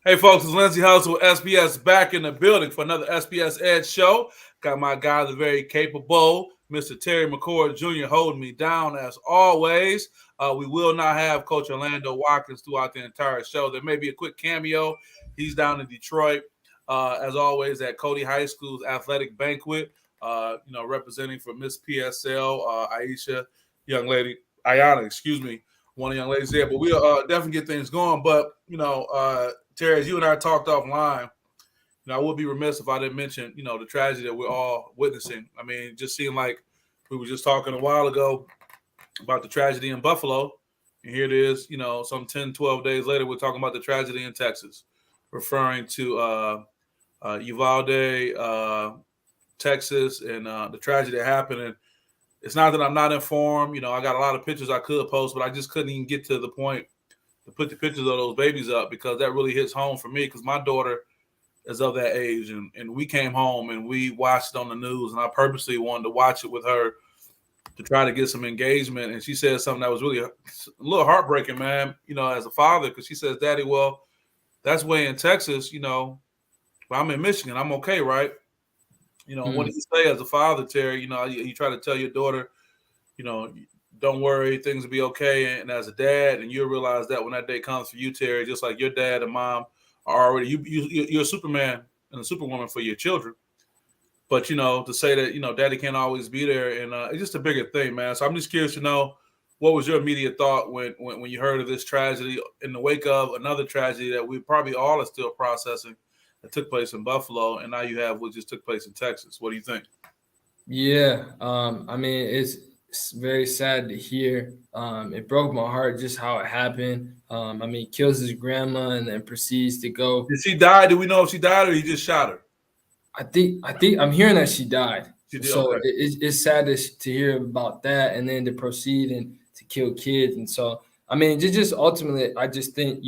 Hey, folks, it's Lindsey Hustle with SPS back in the building for another SPS Edge Show. Got my guy, the very capable Mr. Terry McCord Jr. holding me down as always. We will not have Coach Orlando Watkins throughout the entire show. There may be a quick cameo. He's down in Detroit, as always, at Cody High School's athletic banquet, representing for Miss PSL, Aisha, young lady, Ayana, excuse me, one of the young ladies there. But we'll definitely get things going. But, Terry, as you and I talked offline, I would be remiss if I didn't mention, the tragedy that we're all witnessing. I mean, it just seemed like we were just talking a while ago about the tragedy in Buffalo. And here it is, some 10, 12 days later, we're talking about the tragedy in Texas, referring to Uvalde, Texas, and the tragedy that happened. And it's not that I'm not informed. I got a lot of pictures I could post, but I just couldn't even get to the point to put the pictures of those babies up because that really hits home for me because my daughter is of that age. And we came home and we watched it on the news, and I purposely wanted to watch it with her to try to get some engagement. And she said something that was really a little heartbreaking, man, as a father, because she says, Daddy, well, that's way in Texas, but I'm in Michigan. I'm okay, right? What do you say as a father, Terry? You try to tell your daughter, don't worry, things will be okay. And as a dad, and you'll realize that when that day comes for you, Terry, just like your dad and mom are already, you're a Superman and a Superwoman for your children. But, to say that, Daddy can't always be there, and it's just a bigger thing, man. So I'm just curious to know, what was your immediate thought when you heard of this tragedy in the wake of another tragedy that we probably all are still processing that took place in Buffalo, and now you have what just took place in Texas? What do you think? Yeah, I mean, it's very sad to hear. It broke my heart just how it happened. He kills his grandma and then proceeds to go. Did she die? Do we know if she died or he just shot her? I think I'm hearing that she died. She did. So Okay. it's sad to hear about that, and then to proceed and to kill kids. And so, just ultimately, I just think,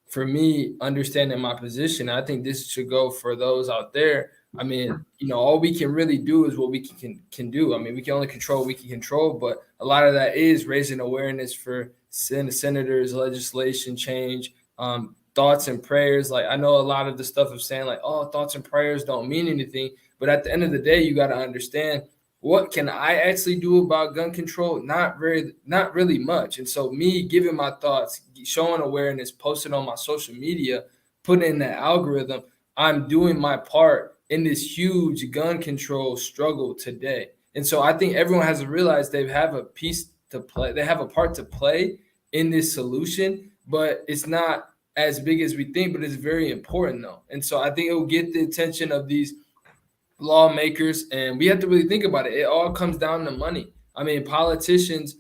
for me, understanding my position, I think this should go for those out there. All we can really do is what we can do. We can only control what we can control, but a lot of that is raising awareness for senators, legislation change, thoughts and prayers. Like, I know a lot of the stuff of saying like, oh, thoughts and prayers don't mean anything. But at the end of the day, you got to understand, what can I actually do about gun control? Not really much. And so me giving my thoughts, showing awareness, posting on my social media, putting in that algorithm, I'm doing my part in this huge gun control struggle today. And so I think everyone has to realize they have a piece to play. They have a part to play in this solution, but it's not as big as we think, but it's very important though. And so I think it will get the attention of these lawmakers, and we have to really think about it. It all comes down to money. Politicians,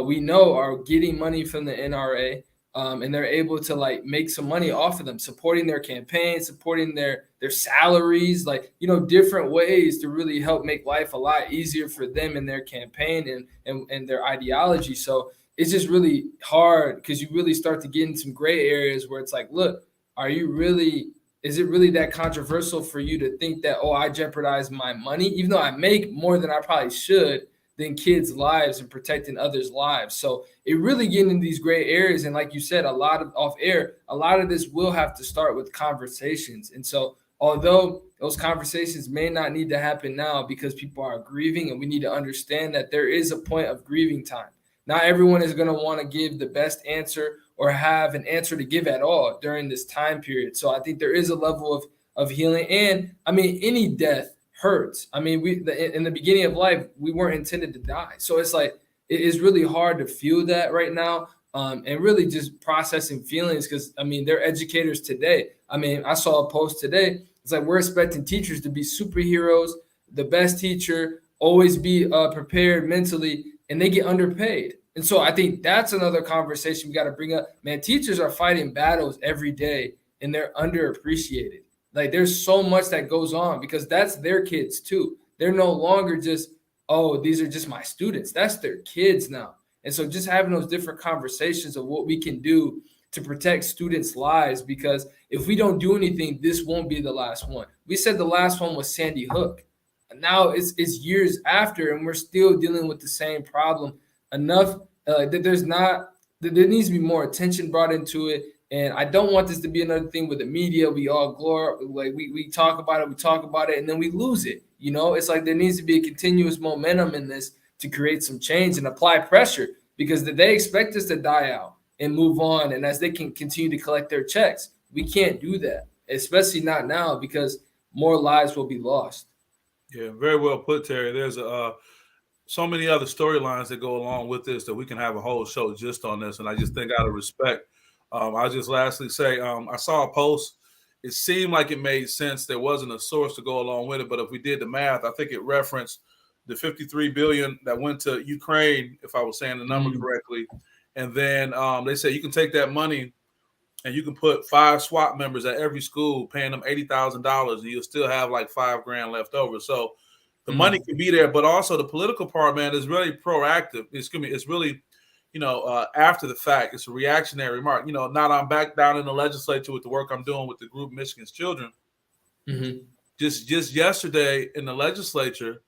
we know, are getting money from the NRA, and they're able to like make some money off of them, supporting their campaign, supporting their salaries, different ways to really help make life a lot easier for them in their campaign and their ideology. So it's just really hard because you really start to get in some gray areas where it's like, look, is it really that controversial for you to think that, oh, I jeopardize my money, even though I make more than I probably should, than kids' lives and protecting others' lives? So it really getting in these gray areas. And like you said, a lot of this will have to start with conversations. And so although those conversations may not need to happen now because people are grieving, and we need to understand that there is a point of grieving time. Not everyone is going to want to give the best answer or have an answer to give at all during this time period. So I think there is a level of healing. And any death hurts. In the beginning of life, we weren't intended to die. So it's like, it is really hard to feel that right now, and really just processing feelings because, they're educators today. I saw a post today. It's like, we're expecting teachers to be superheroes, the best teacher, always be prepared mentally, and they get underpaid. And so I think that's another conversation we got to bring up. Man, teachers are fighting battles every day, and they're underappreciated. Like, there's so much that goes on because that's their kids too. They're no longer just, oh, these are just my students. That's their kids now. And so just having those different conversations of what we can do to protect students' lives, because if we don't do anything, this won't be the last one. We said the last one was Sandy Hook. Now it's years after, and we're still dealing with the same problem. Enough that there needs to be more attention brought into it, And I don't want this to be another thing with the media. We all we talk about it, and then we lose it. It's like there needs to be a continuous momentum in this to create some change and apply pressure, because they expect us to die out and move on. And as they can continue to collect their checks, we can't do that, especially not now, because more lives will be lost. Yeah, very well put, Terry. There's so many other storylines that go along with this that we can have a whole show just on this. And I just think out of respect, I'll just lastly say I saw a post. It seemed like it made sense. There wasn't a source to go along with it, but if we did the math, I think it referenced the $53 billion that went to Ukraine, if I was saying the number correctly. And then they said you can take that money and you can put 5 SWAT members at every school, paying them $80,000, and you'll still have like $5,000 left over. So the money can be there, but also the political part, man, is really proactive. It's really, after the fact. It's a reactionary remark. Now I'm back down in the legislature with the work I'm doing with the group Michigan's Children. Mm-hmm. Just yesterday in the legislature,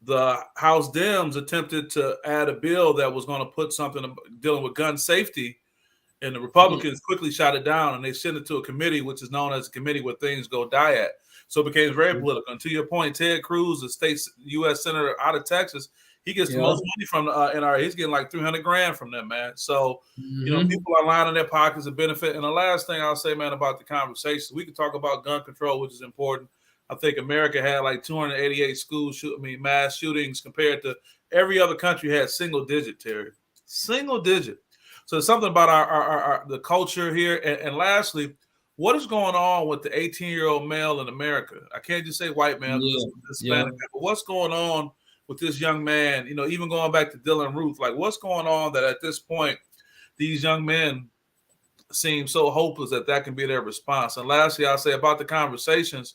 the House Dems attempted to add a bill that was going to put something dealing with gun safety, and the Republicans quickly shot it down, and they sent it to a committee, which is known as a committee where things go diet. So it became very political. And to your point, Ted Cruz, the state U.S. senator out of Texas, he gets the most money from the NRA. He's getting like $300,000 from them, man. So, people are lining their pockets to benefit. And the last thing I'll say, man, about the conversation, we can talk about gun control, which is important. I think America had like 288 mass shootings compared to every other country had single digit, Terry. Single digit. So it's something about the culture here. And lastly, what is going on with the 18-year-old male in America? I can't just say white male, Hispanic, but what's going on with this young man? Even going back to Dylan Ruth, like what's going on that at this point, these young men seem so hopeless that can be their response. And lastly, I'll say about the conversations.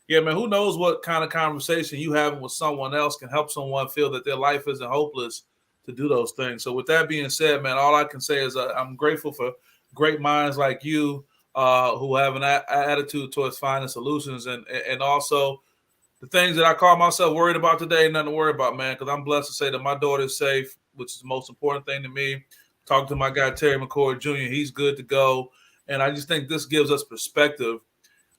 Yeah, man, who knows what kind of conversation you having with someone else can help someone feel that their life isn't hopeless to do those things. So with that being said, man, all I can say is I'm grateful for great minds like you who have an attitude towards finding solutions, and also the things that I call myself worried about today, nothing to worry about, man, because I'm blessed to say that my daughter is safe, which is the most important thing to me. Talking to my guy, Terry McCord Jr., he's good to go. And I just think this gives us perspective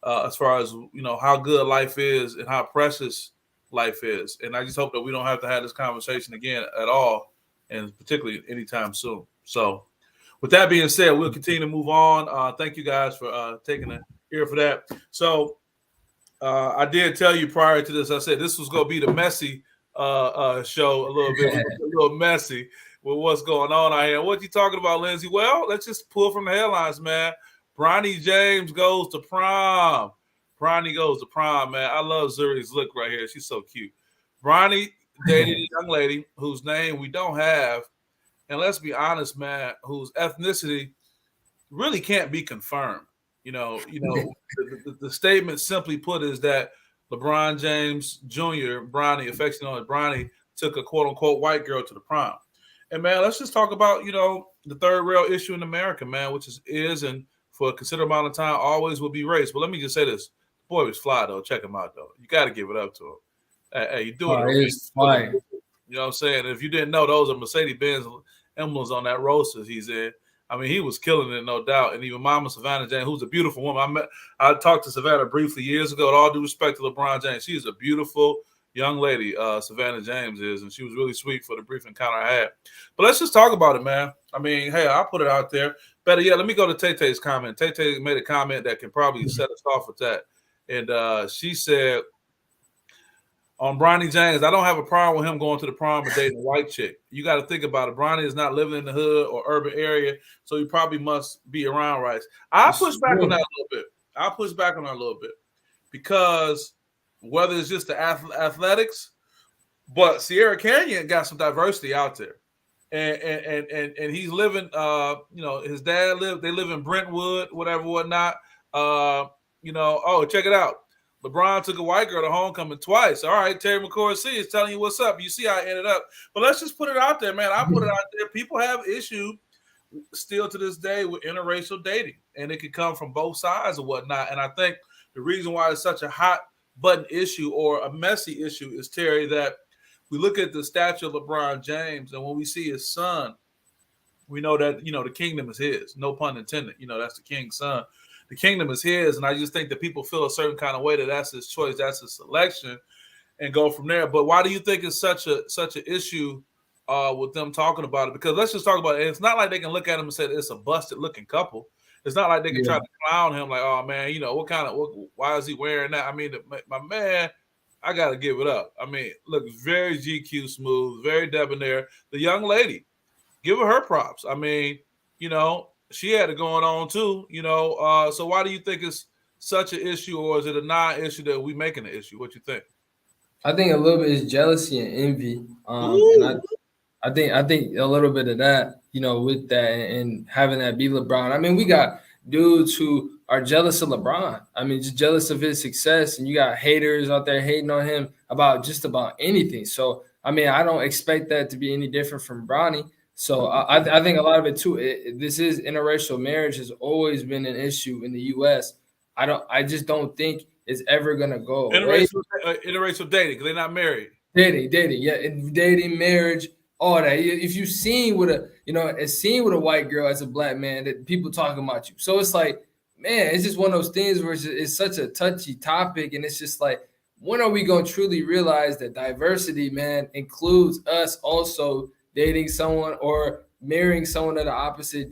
as far as, how good life is and how precious life is. And I just hope that we don't have to have this conversation again at all, and particularly anytime soon. So with that being said, we'll continue to move on. Thank you guys for taking the ear for that. So I did tell you prior to this, I said this was going to be the messy show a little bit. A little messy with what's going on out here. What you talking about, Lindsay? Well, let's just pull from the headlines, man. Bronny James goes to prom. Bronny goes to prom, man. I love Zuri's look right here. She's so cute. Bronny dated a young lady whose name we don't have. And let's be honest, man, whose ethnicity really can't be confirmed. The statement simply put is that LeBron James Jr., Bronny, affectionately known as Bronny, took a quote-unquote white girl to the prom. And, man, let's just talk about, the third real issue in America, man, which is and for a considerable amount of time always will be race. But let me just say this. The boy was fly, though. Check him out, though. You got to give it up to him. Hey, you doing it. It's fine. You know what I'm saying? If you didn't know, those are Mercedes-Benz emblems on that roasters he's in. I mean, he was killing it, no doubt. And even Mama Savannah James, who's a beautiful woman. I talked to Savannah briefly years ago. With all due respect to LeBron James, she's a beautiful young lady, Savannah James is, and she was really sweet for the brief encounter I had. But let's just talk about it, man. I mean, hey, I'll put it out there. Better yet, let me go to Tay-Tay's comment. Tay-Tay made a comment that can probably set us off with that. And she said, on Bronny James, I don't have a problem with him going to the prom and dating a white chick. You got to think about it. Bronny is not living in the hood or urban area, so he probably must be around rice. I'll push back on that a little bit. Because whether it's just the athletics, but Sierra Canyon got some diversity out there. And he's living, his dad they live in Brentwood, whatnot. Check it out. LeBron took a white girl to homecoming twice. All right, Terry McCord C is telling you what's up. You see how it ended up. But let's just put it out there, man. I put it out there. People have issue still to this day with interracial dating, and it could come from both sides or whatnot. And I think the reason why it's such a hot button issue or a messy issue is, Terry, that we look at the statue of LeBron James, and when we see his son, we know that, the kingdom is his. No pun intended. That's the king's son. The kingdom is his, and I just think that people feel a certain kind of way that that's his choice, that's his selection, and go from there. But why do you think it's such an issue with them talking about it? Because let's just talk about it. It's not like they can look at him and say it's a busted looking couple. It's not like they can try to clown him like, oh man, why is he wearing that? I mean, my man, I got to give it up. I mean, looks very GQ smooth, very debonair. The young lady, give her props. I mean, she had it going on too, so why do you think it's such an issue, or is it a non-issue that we making an issue? What you think? I think a little bit is jealousy and envy. And I think a little bit of that, with that and having that be LeBron. I mean, we got dudes who are jealous of LeBron. I mean, just jealous of his success, and you got haters out there hating on him about just about anything. So, I mean, I don't expect that to be any different from Bronny. So I think a lot of it too. This is interracial marriage has always been an issue in the U.S. I just don't think it's ever gonna go away. Interracial dating because they're not married. Dating, yeah, dating, marriage, all that. If you seen with a white girl as a black man, that people talking about you. So it's like, man, it's just one of those things where it's such a touchy topic, and it's just like, when are we gonna truly realize that diversity, man, includes us also dating someone or marrying someone of the opposite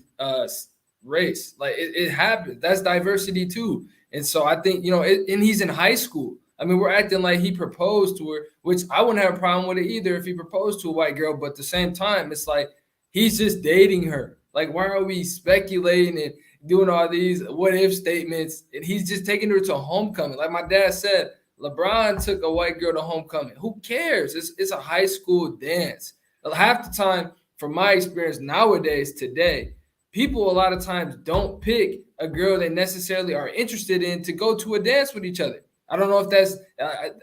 race? Like it happens. That's diversity too. And so I think, and he's in high school. I mean, we're acting like he proposed to her, which I wouldn't have a problem with it either if he proposed to a white girl. But at the same time, it's like he's just dating her. Like, why are we speculating and doing all these what if statements? And he's just taking her to homecoming. Like my dad said, LeBron took a white girl to homecoming. Who cares? It's a high school dance. Half the time, from my experience nowadays, today, people a lot of times don't pick a girl they necessarily are interested in to go to a dance with each other. I don't know if that's,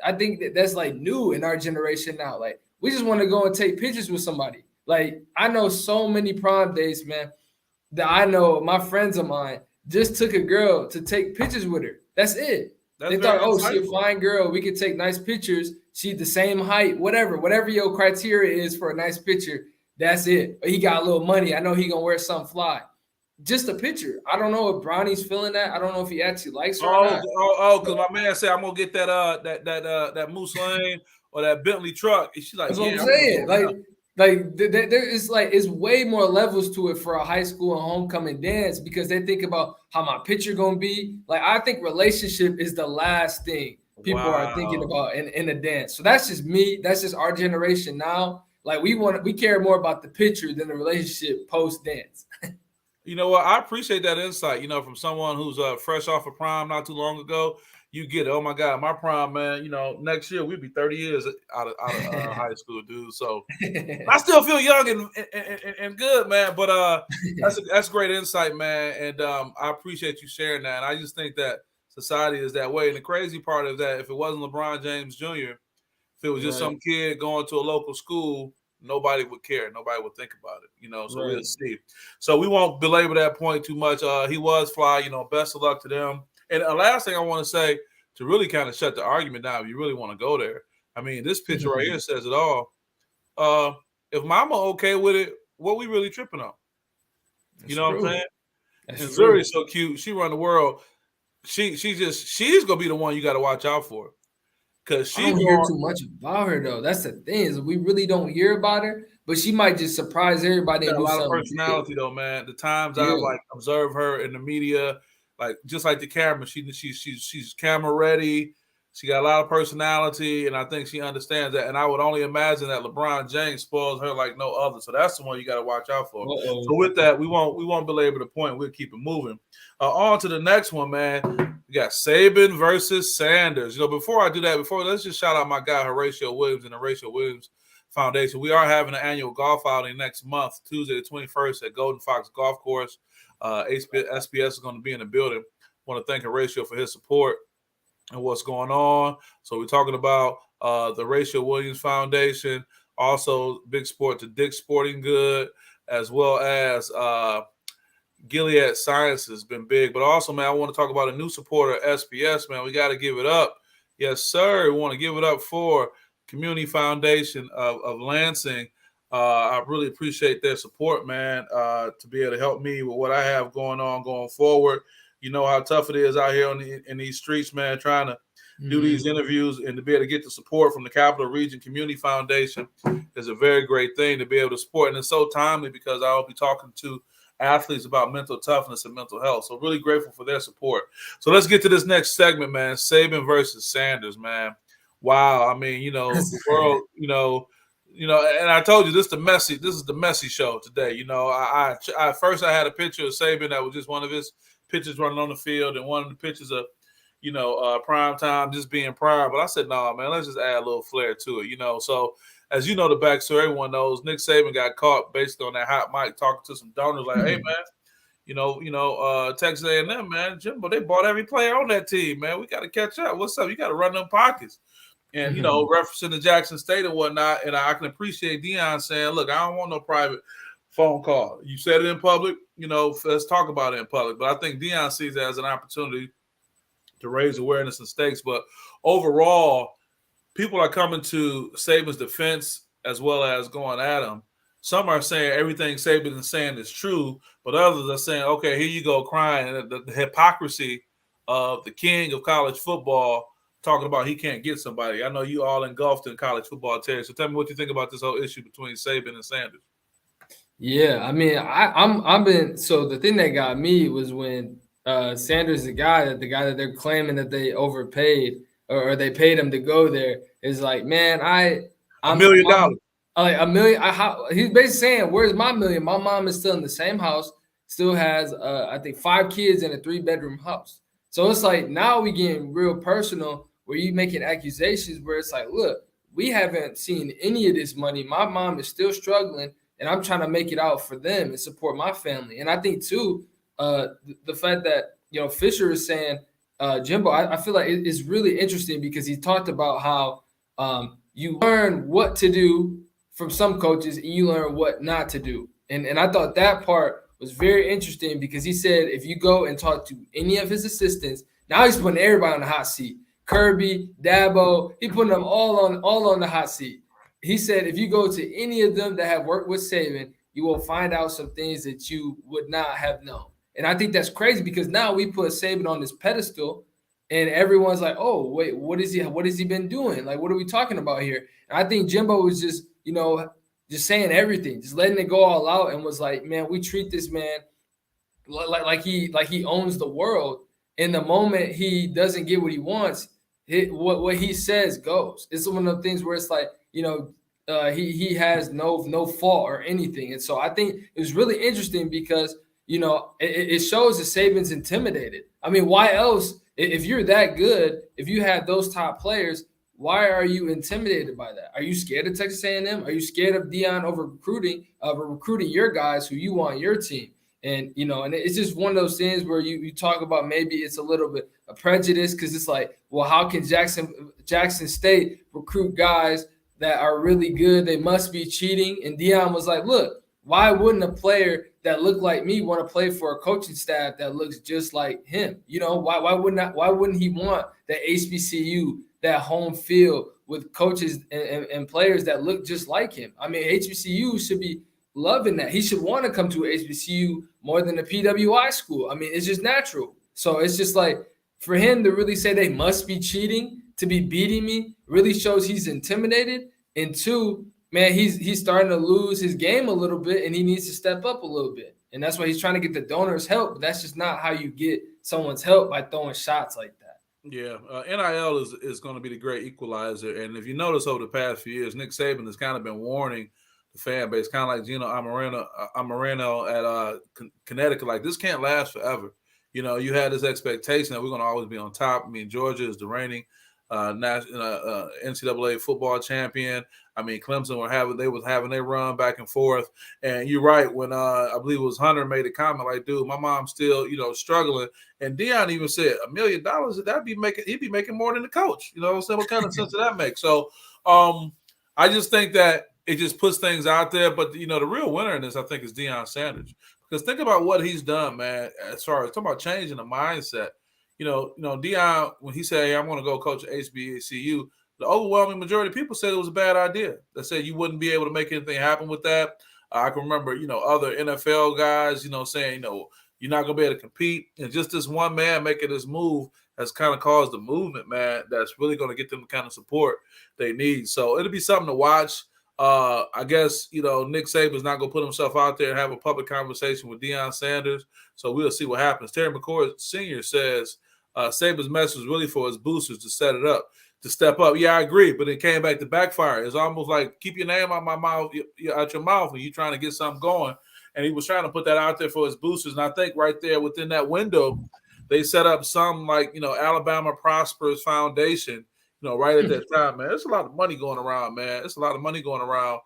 I think that's like new in our generation now. Like, we just want to go and take pictures with somebody. Like, I know so many prom dates, man, that I know my friends of mine just took a girl to take pictures with her. That's it. They thought, she a fine girl. We could take nice pictures. She's the same height, whatever your criteria is for a nice picture. That's it. He got a little money. I know he gonna wear something fly. Just a picture. I don't know if Bronny's feeling that. I don't know if he actually likes her. Because my man said I'm gonna get that Moose Lane or that Bentley truck. And she's like, that's what I'm saying. It's way more levels to it for a high school and homecoming dance because they think about how my picture gonna be. Like, I think relationship is the last thing people are thinking about in a dance. So that's just me. That's just our generation now. Like, we care more about the picture than the relationship post dance. You know what? I appreciate that insight, from someone who's fresh off of prom not too long ago. You get it. Oh, my God, my prom, man, next year we'll be 30 years out of high school, dude. So I still feel young and good, man. But that's great insight, man. And I appreciate you sharing that. And I just think that society is that way. And the crazy part is that if it wasn't LeBron James Jr., if it was just some kid going to a local school, nobody would care. Nobody would think about it, so we'll see. So we won't belabor that point too much. He was fly, best of luck to them. And the last thing I want to say to really kind of shut the argument down, if you really want to go there, I mean, this picture right here says it all. If mama okay with it, what we really tripping on? What I'm saying? And Zuri's so cute. She run the world. She's going to be the one you got to watch out for. Because I don't hear too much about her, though. That's the thing, is we really don't hear about her, but she might just surprise everybody. And do a lot of personality, though, man. The times I've observed her in the media, just like the camera, she's camera ready. She got a lot of personality, and I think she understands that. And I would only imagine that LeBron James spoils her like no other. So that's the one you got to watch out for. So with that, we won't belabor the point. We'll keep it moving. On to the next one, man. We got Sabin versus Sanders. Before I do that, let's just shout out my guy Horatio Williams and the Horatio Williams Foundation. We are having an annual golf outing next month, Tuesday the 21st at Golden Fox Golf Course. SPS is going to be in the building. I want to thank Horatio for his support and what's going on. So we're talking about the Horatio Williams Foundation, also big support to Dick's Sporting Good, as well as Gilead Sciences has been big. But also, man, I want to talk about a new supporter, SPS, man. We got to give it up. Yes, sir. We want to give it up for Community Foundation of Lansing. I really appreciate their support, man, to be able to help me with what I have going on going forward. You know how tough it is out here in these streets, man, trying to do these interviews, and to be able to get the support from the Capital Region Community Foundation is a very great thing to be able to support. And it's so timely because I'll be talking to athletes about mental toughness and mental health. So really grateful for their support. So let's get to this next segment, man. Sabin versus Sanders, man. Wow. I mean, the world, and I told you this is the messy show today. First I had a picture of Sabin that was just one of his pictures running on the field, and one of the pictures of prime time just being prior. But I said, no, man, let's just add a little flair to it, So as you know, the backstory, everyone knows Nick Saban got caught basically on that hot mic talking to some donors like, hey, man, Texas A&M, man, Jimbo, they bought every player on that team, man. We got to catch up. What's up? You got to run them pockets. And, referencing to Jackson State and whatnot. And I can appreciate Deion saying, look, I don't want no private phone call. You said it in public, let's talk about it in public. But I think Deion sees it as an opportunity to raise awareness and stakes. But overall, people are coming to Saban's defense as well as going at him. Some are saying everything Saban is saying is true, but others are saying, okay, here you go crying. And the hypocrisy of the king of college football talking about he can't get somebody. I know you all engulfed in college football, Terry. So tell me what you think about this whole issue between Saban and Sanders. Yeah, I mean, so the thing that got me was when Sanders, the guy that they're claiming that they overpaid or they paid him to go there, is like, man, $1 million. Like $1 million. He's basically saying, where's my $1 million? My mom is still in the same house, still has I think 5 kids in a 3-bedroom house. So it's like now we getting real personal where you making accusations where it's like, look, we haven't seen any of this money. My mom is still struggling, and I'm trying to make it out for them and support my family. And I think too, the fact that Fisher is saying, Jimbo, I feel like it's really interesting because he talked about how you learn what to do from some coaches and you learn what not to do. And I thought that part was very interesting because he said if you go and talk to any of his assistants, now he's putting everybody on the hot seat. Kirby, Dabo, he putting them all on the hot seat. He said if you go to any of them that have worked with Saban, you will find out some things that you would not have known. And I think that's crazy because now we put Saban on this pedestal and everyone's like, oh, wait, what has he been doing? Like, what are we talking about here? And I think Jimbo was just saying everything, just letting it go all out and was like, man, we treat this man like he owns the world. In the moment he doesn't get what he wants, what he says goes. It's one of the things where it's like, he has no fault or anything. And so I think it was really interesting because, it shows that Saban's intimidated. I mean, why else, if you're that good, if you have those top players, why are you intimidated by that? Are you scared of Texas A&M? Are you scared of Deion over recruiting your guys who you want on your team? And, and it's just one of those things where you talk about maybe it's a little bit of prejudice because it's like, well, how can Jackson State recruit guys that are really good? They must be cheating. And Deion was like, look, why wouldn't a player that looked like me want to play for a coaching staff that looks just like him? Why wouldn't he want that HBCU, that home field with coaches and players that look just like him? I mean, HBCU should be loving that. He should want to come to a HBCU more than a PWI school. I mean, it's just natural. So it's just like for him to really say they must be cheating to be beating me really shows he's intimidated. And 2, man, he's starting to lose his game a little bit and he needs to step up a little bit. And that's why he's trying to get the donors' help. But that's just not how you get someone's help, by throwing shots like that. Yeah, NIL is going to be the great equalizer. And if you notice over the past few years, Nick Saban has kind of been warning the fan base, kind of like Gino Amarino at Connecticut, like this can't last forever. You had this expectation that we're going to always be on top. I mean, Georgia is the reigning NCAA football champion. I mean, Clemson was having their run back and forth. And you're right, when I believe it was Hunter made a comment like, dude, my mom's still, struggling. And Deion even said $1 million, he'd be making more than the coach. You know what I'm saying? What kind of sense does that make? So I just think that it just puts things out there. But the real winner in this, I think, is Deion Sanders. Because think about what he's done, man, as far as talking about changing the mindset. Deion, when he said, hey, I'm going to go coach at HBCU, the overwhelming majority of people said it was a bad idea. They said you wouldn't be able to make anything happen with that. I can remember, other NFL guys, saying, you're not going to be able to compete. And just this one man making this move has kind of caused the movement, man, that's really going to get them the kind of support they need. So it'll be something to watch. I guess, Nick Saban's not going to put himself out there and have a public conversation with Deion Sanders. So we'll see what happens. Terry McCord Jr. says Saban's message was really for his boosters to set it up, to step up. Yeah, I agree, but it came back to backfire. It's almost like keep your name out my mouth, out your mouth when you're trying to get something going. And he was trying to put that out there for his boosters. And I think right there within that window, they set up some like, Alabama Prosperous Foundation, right at that time, man. There's a lot of money going around, man. There's a lot of money going around,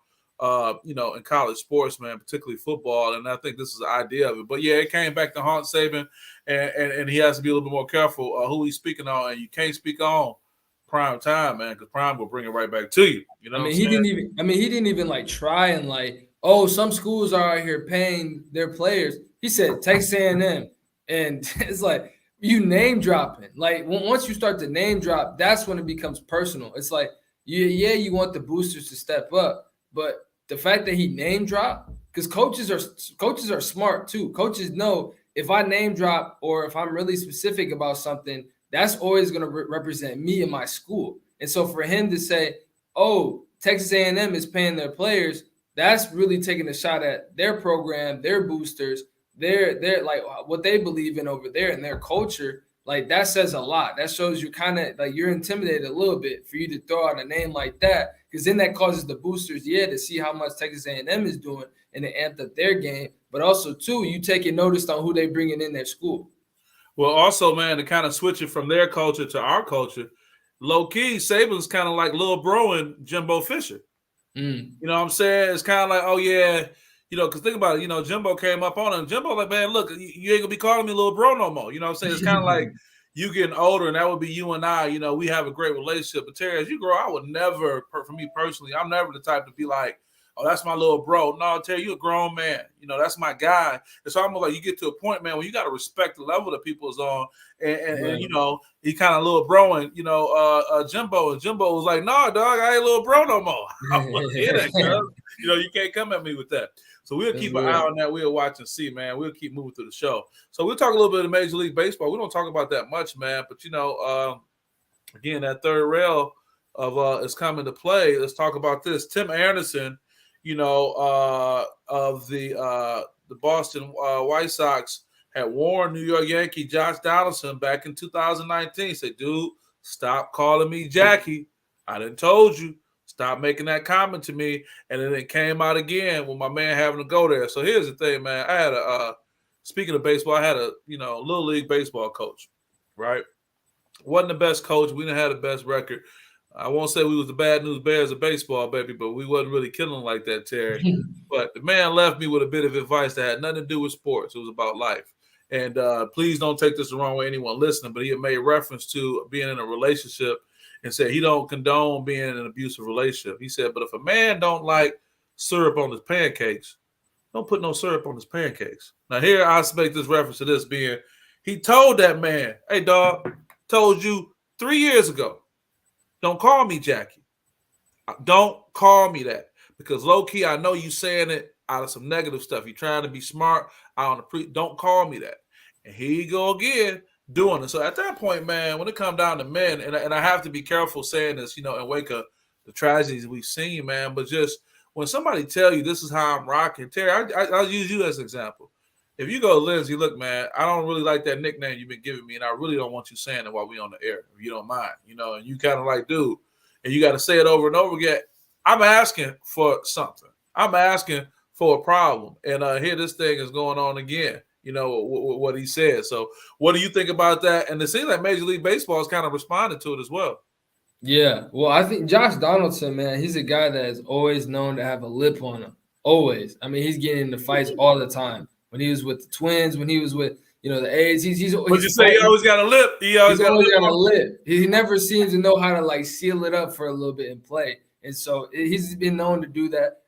in college sports, man, particularly football. And I think this is the idea of it. But, yeah, it came back to haunt Saban, and he has to be a little bit more careful who he's speaking on. And you can't speak on prime time, man, because prime will bring it right back to you. You know he didn't even like try and like, oh, some schools are out here paying their players. He said Texas A&M. And it's like you name dropping. Like once you start to name drop, that's when it becomes personal. It's like, you want the boosters to step up, but the fact that he name dropped, because coaches are smart too. Coaches know if I name drop or if I'm really specific about something, that's always going to represent me and my school. And so for him to say, oh, Texas A&M is paying their players, that's really taking a shot at their program, their boosters. They're like what they believe in over there and their culture. Like that says a lot. That shows you kind of like you're intimidated a little bit for you to throw out a name like that, because then that causes the boosters, to see how much Texas A&M is doing and they amped up their game. But also too, you taking notice on who they bringing in their school. Well, also, man, to kind of switch it from their culture to our culture, low key, Saban's kind of like Lil Bro and Jimbo Fisher. You know what I'm saying? It's kind of like, oh yeah. Because think about it, Jimbo came up on him. Jimbo like, man, look, you ain't going to be calling me little bro no more. You know what I'm saying? It's kind of like you getting older, and that would be you and I. We have a great relationship. But Terry, as you grow, I would never, for me personally, I'm never the type to be like, oh, that's my little bro. No, Terry, you a grown man. That's my guy. It's almost like you get to a point, man, where you got to respect the level that people's on. And he kind of little broing, Jimbo. And Jimbo was like, no, dog, I ain't little bro no more. I want to hear that, girl. You can't come at me with that. So we'll keep an eye on that. We'll watch and see, man. We'll keep moving through the show. So we'll talk a little bit of Major League Baseball. We don't talk about that much, man. But, again, that third rail of is coming to play. Let's talk about this. Tim Anderson, of the Boston White Sox had warned New York Yankee Josh Donaldson back in 2019. Said, dude, stop calling me Jackie. I done told you. Stop making that comment to me. And then it came out again with my man having to go there. So here's the thing, man. I had speaking of baseball, I had a, little league baseball coach, right? Wasn't the best coach. We didn't have the best record. I won't say we was the bad news bears of baseball, baby, but we wasn't really killing like that, Terry. But the man left me with a bit of advice that had nothing to do with sports. It was about life. And please don't take this the wrong way, anyone listening, but he had made reference to being in a relationship and said he don't condone being in an abusive relationship. He said, but if a man don't like syrup on his pancakes, don't put no syrup on his pancakes. Now here I expect this reference to this being, he told that man, hey, dog, told you 3 years ago, don't call me Jackie. Don't call me that. Because low-key, I know you saying it out of some negative stuff. You're trying to be smart. Don't call me that. And here you go again doing it. So at that point, man, when it comes down to men, and I have to be careful saying this, in wake of the tragedies we've seen, man, but just when somebody tell you this is how I'm rocking, Terry, I'll use you as an example. If you go, Lindsay, look, man, I don't really like that nickname you've been giving me, and I really don't want you saying it while we on the air, if you don't mind, and you kind of like, dude, and you got to say it over and over again. I'm asking for something. I'm asking for a problem. And here this thing is going on again, what he said. So what do you think about that? And it seems like Major League Baseball has kind of responded to it as well. Yeah. Well, I think Josh Donaldson, man, he's a guy that is always known to have a lip on him. Always. I mean, he's getting into fights all the time. When he was with the Twins, when he was with, the A's, he's What'd you say? He always got a lip. He always got a lip. He never seems to know how to like seal it up for a little bit and play. And so he's been known to do that.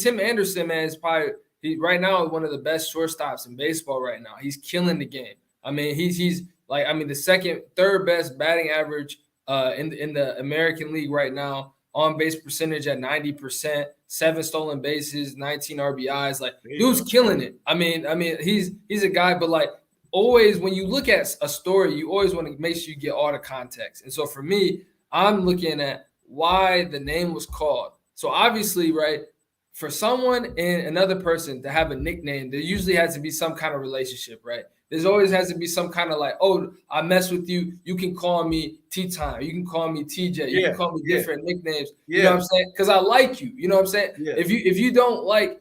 Tim Anderson, man, is probably right now one of the best shortstops in baseball right now. He's killing the game. I mean, he's like, the third best batting average in the American League right now. On base percentage at 90%, 7 stolen bases, 19 RBIs. Like, dude's killing it. I mean, he's a guy, but like always when you look at a story, you always want to make sure you get all the context. And so for me, I'm looking at why the name was called. So obviously, right, for someone and another person to have a nickname, there usually has to be some kind of relationship, right? There's always has to be some kind of like, oh, I mess with you. You can call me T-Time. You can call me TJ. You can call me different nicknames. You know what I'm saying? Because I like you. You know what I'm saying? Yeah. If you don't like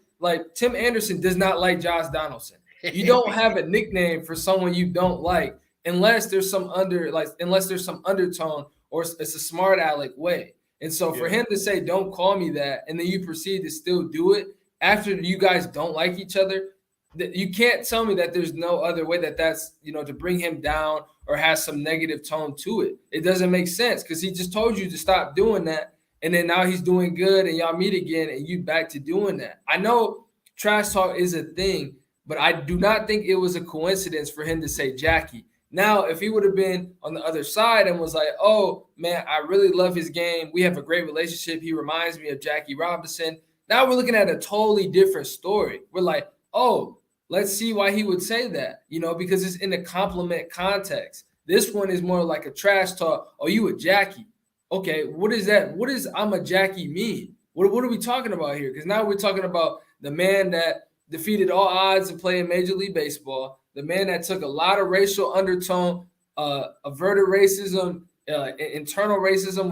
Tim Anderson does not like Josh Donaldson. You don't have a nickname for someone you don't like unless there's some undertone or it's a smart aleck way. And so for him to say, don't call me that, and then you proceed to still do it after you guys don't like each other, you can't tell me that there's no other way that's, to bring him down or has some negative tone to it. It doesn't make sense because he just told you to stop doing that. And then now he's doing good and y'all meet again and you back to doing that. I know trash talk is a thing, but I do not think it was a coincidence for him to say Jackie. Now, if he would have been on the other side and was like, oh, man, I really love his game. We have a great relationship. He reminds me of Jackie Robinson. Now we're looking at a totally different story. We're like, oh, let's see why he would say that, because it's in a compliment context. This one is more like a trash talk. Oh, you a Jackie. Okay, what is that? What does I'm a Jackie mean? What are we talking about here? Because now we're talking about the man that defeated all odds in playing Major League Baseball, the man that took a lot of racial undertone, averted racism, internal racism,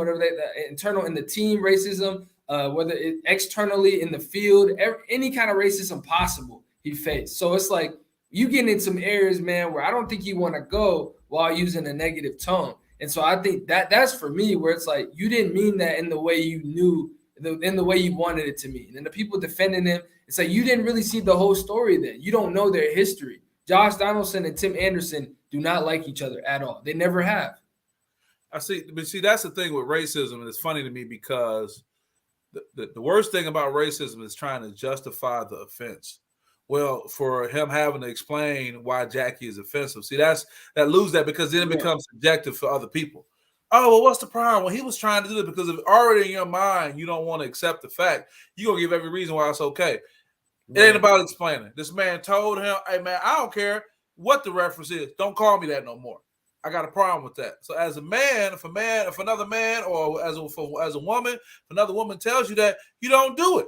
internal in the team racism, whether it externally in the field, any kind of racism possible he faced. So it's like you get in some areas, man, where I don't think you want to go while using a negative tone. And so I think that's for me where it's like you didn't mean that in the way you knew, in the way you wanted it to mean. And the people defending him, it's like you didn't really see the whole story then. You don't know their history. Josh Donaldson and Tim Anderson do not like each other at all. They never have. But that's the thing with racism, and it's funny to me because the worst thing about racism is trying to justify the offense. Well, for him having to explain why Jackie is offensive. See, that lose that because then it becomes subjective for other people. Oh, well, what's the problem? Well, he was trying to do it because if already in your mind you don't want to accept the fact, you're going to give every reason why it's okay. It ain't about explaining. This man told him, hey, man, I don't care what the reference is. Don't call me that no more. I got a problem with that. So as a man, if another man or as a woman, if another woman tells you that, you don't do it.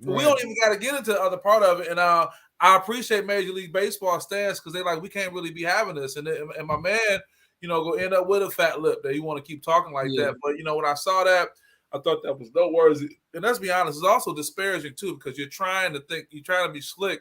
Right. We don't even got to get into the other part of it. And I appreciate Major League Baseball stance because they're like, we can't really be having this. And my man, go end up with a fat lip that you want to keep talking like that. But, when I saw that, I thought that was noteworthy. And let's be honest, it's also disparaging too because you're trying to be slick,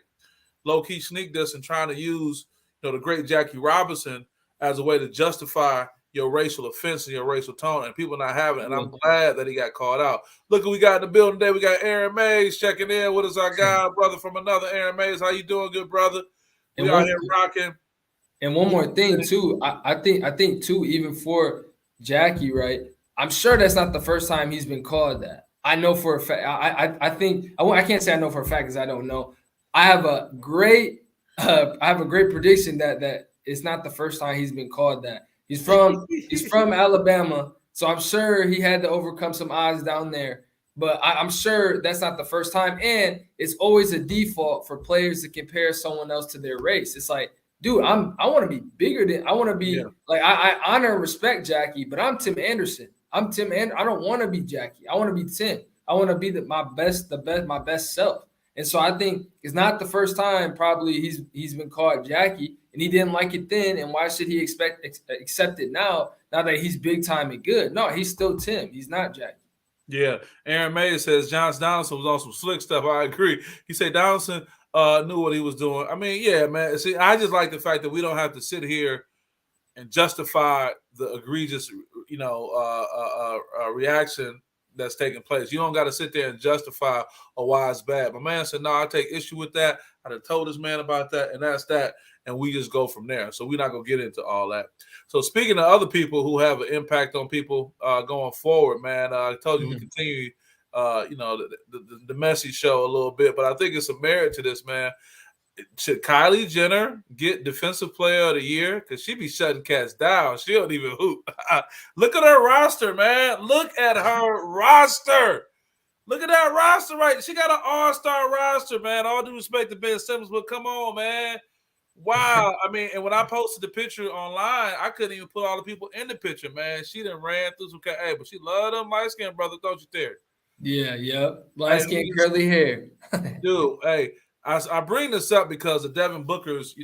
low-key sneak this and trying to use, the great Jackie Robinson as a way to justify your racial offense and your racial tone, and people not having it. And I'm glad that he got called out. Look who we got in the building today. We got Aaron Mays checking in. What is our guy, brother from another Aaron Mays? How you doing, good brother? We out here rocking. And one more thing too, I think too, even for Jackie, right? I'm sure that's not the first time he's been called that. I know for a fact. I can't say I know for a fact because I don't know. I have a great prediction that it's not the first time he's been called that. He's from Alabama, so I'm sure he had to overcome some odds down there. But I'm sure that's not the first time. And it's always a default for players to compare someone else to their race. It's like, dude, I want to be bigger than I want to be. Like I honor and respect Jackie, but I'm Tim Anderson. I don't want to be Jackie. I want to be Tim. I want to be my best self. And so I think it's not the first time probably he's been called Jackie, and he didn't like it then. And why should he accept it now that he's big time and good? No, he's still Tim. He's not Jackie. Yeah. Aaron Mays says Josh Donaldson was on some slick stuff. I agree. He said Donaldson knew what he was doing. I mean, yeah, man. See, I just like the fact that we don't have to sit here and justify the egregious, reaction that's taking place. You don't got to sit there and justify why it's bad. My man said, no, I take issue with that. I done told this man about that, and that's that. And we just go from there. So we're not going to get into all that. So speaking of other people who have an impact on people going forward, man, I told you we continue, the messy show a little bit, but I think it's some merit to this, man. should Kylie Jenner get Defensive Player of the Year? Because she be shutting cats down. She don't even hoop. Look at her roster, man. Look at her roster. Look at that roster, right? She got an all-star roster, man. All due respect to Ben Simmons, but come on, man. Wow. I mean, and when I posted the picture online, I couldn't even put all the people in the picture, man. She done ran through some. Hey, but she love them light-skinned brothers, don't you, Terry? Yeah, yep. Light skin, curly hair. Dude, hey, I bring this up because of Devin Booker's,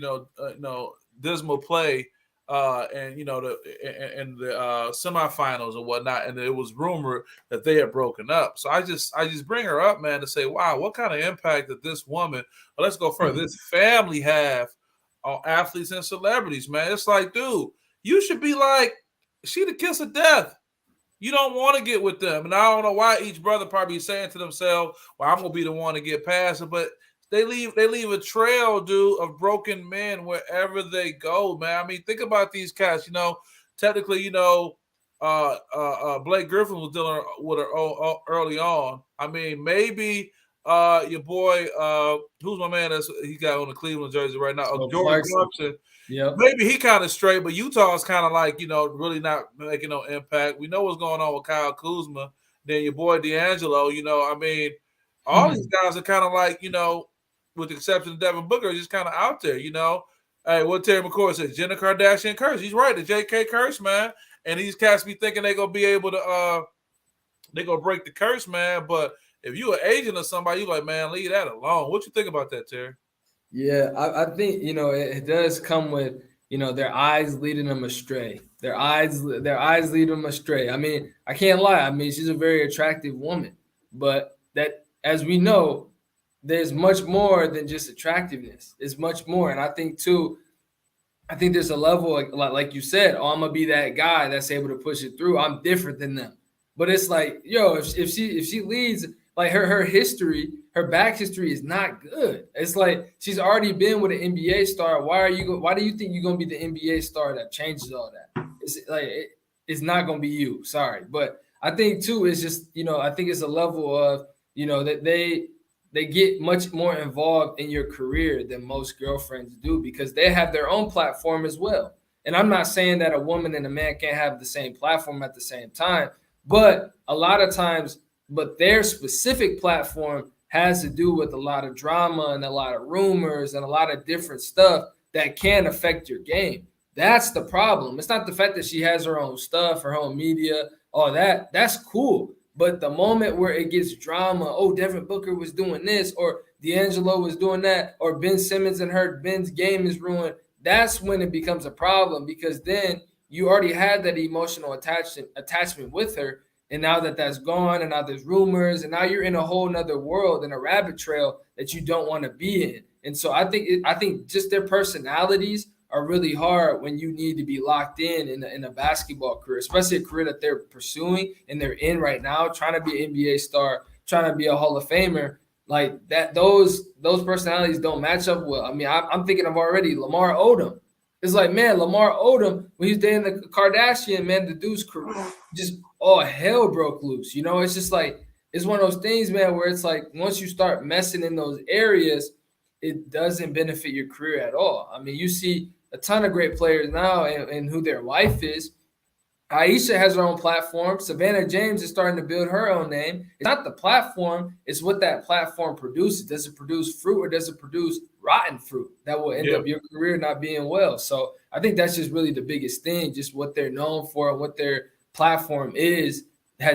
dismal play, and the semifinals and whatnot, and it was rumored that they had broken up. So I just bring her up, man, to say, wow, what kind of impact did this woman? Well, let's go further. This family have on athletes and celebrities, man. It's like, dude, you should be like, she the kiss of death. You don't want to get with them. And I don't know why each brother probably saying to themselves, well, I'm going to be the one to get past it. But they leave a trail, dude, of broken men wherever they go, man. I mean, think about these cats. Technically, Blake Griffin was dealing with her early on. I mean, maybe your boy, who's my man? He got on the Cleveland jersey right now. Jordan Clarkson. Yeah, maybe he kind of straight, but Utah's kind of like, really not making no impact. We know what's going on with Kyle Kuzma. Then your boy D'Angelo, I mean, all these guys are kind of like, with the exception of Devin Booker, just kind of out there, Hey, what Terry McCord said, Jenna Kardashian curse. He's right, the JK curse, man. And these cats be thinking they're going to be able to, they're going to break the curse, man. But if you an agent or somebody, you like, man, leave that alone. What you think about that, Terry? Yeah, I think, it does come with, their eyes leading them astray. Their eyes lead them astray. I mean, I can't lie. I mean, she's a very attractive woman, but that, as we know, there's much more than just attractiveness. It's much more. And I think there's a level, like you said, I'm going to be that guy that's able to push it through. I'm different than them. But it's like, if she leads, like her history, her back history is not good. It's like she's already been with an NBA star. Why do you think you're gonna be the NBA star that changes all that? It's like it's not gonna be you. Sorry, but I think too it's just I think it's a level of that they get much more involved in your career than most girlfriends do because they have their own platform as well. And I'm not saying that a woman and a man can't have the same platform at the same time, but a lot of times, their specific platform has to do with a lot of drama and a lot of rumors and a lot of different stuff that can affect your game. That's the problem. It's not the fact that she has her own stuff, her own media, all that. That's cool. But the moment where it gets drama, Devin Booker was doing this, or D'Angelo was doing that, or Ben Simmons and Ben's game is ruined, that's when it becomes a problem because then you already had that emotional attachment with her. And now that's gone, and now there's rumors, and now you're in a whole nother world and a rabbit trail that you don't want to be in. And so I think just their personalities are really hard when you need to be locked in a basketball career, especially a career that they're pursuing and they're in right now, trying to be an NBA star, trying to be a Hall of Famer. Like that, those personalities don't match up well. I mean, I'm thinking of already Lamar Odom. It's like, man, Lamar Odom, when he's dating the Kardashian, man, the dude's career just all hell broke loose. It's just like, it's one of those things, man, where it's like once you start messing in those areas, it doesn't benefit your career at all. I mean, you see a ton of great players now and who their wife is. Aisha has her own platform. Savannah James is starting to build her own name. It's not the platform, it's what that platform produces. Does it produce fruit or does it produce rotten fruit that will end up your career not being well? So I think that's just really the biggest thing, just what they're known for and what their platform has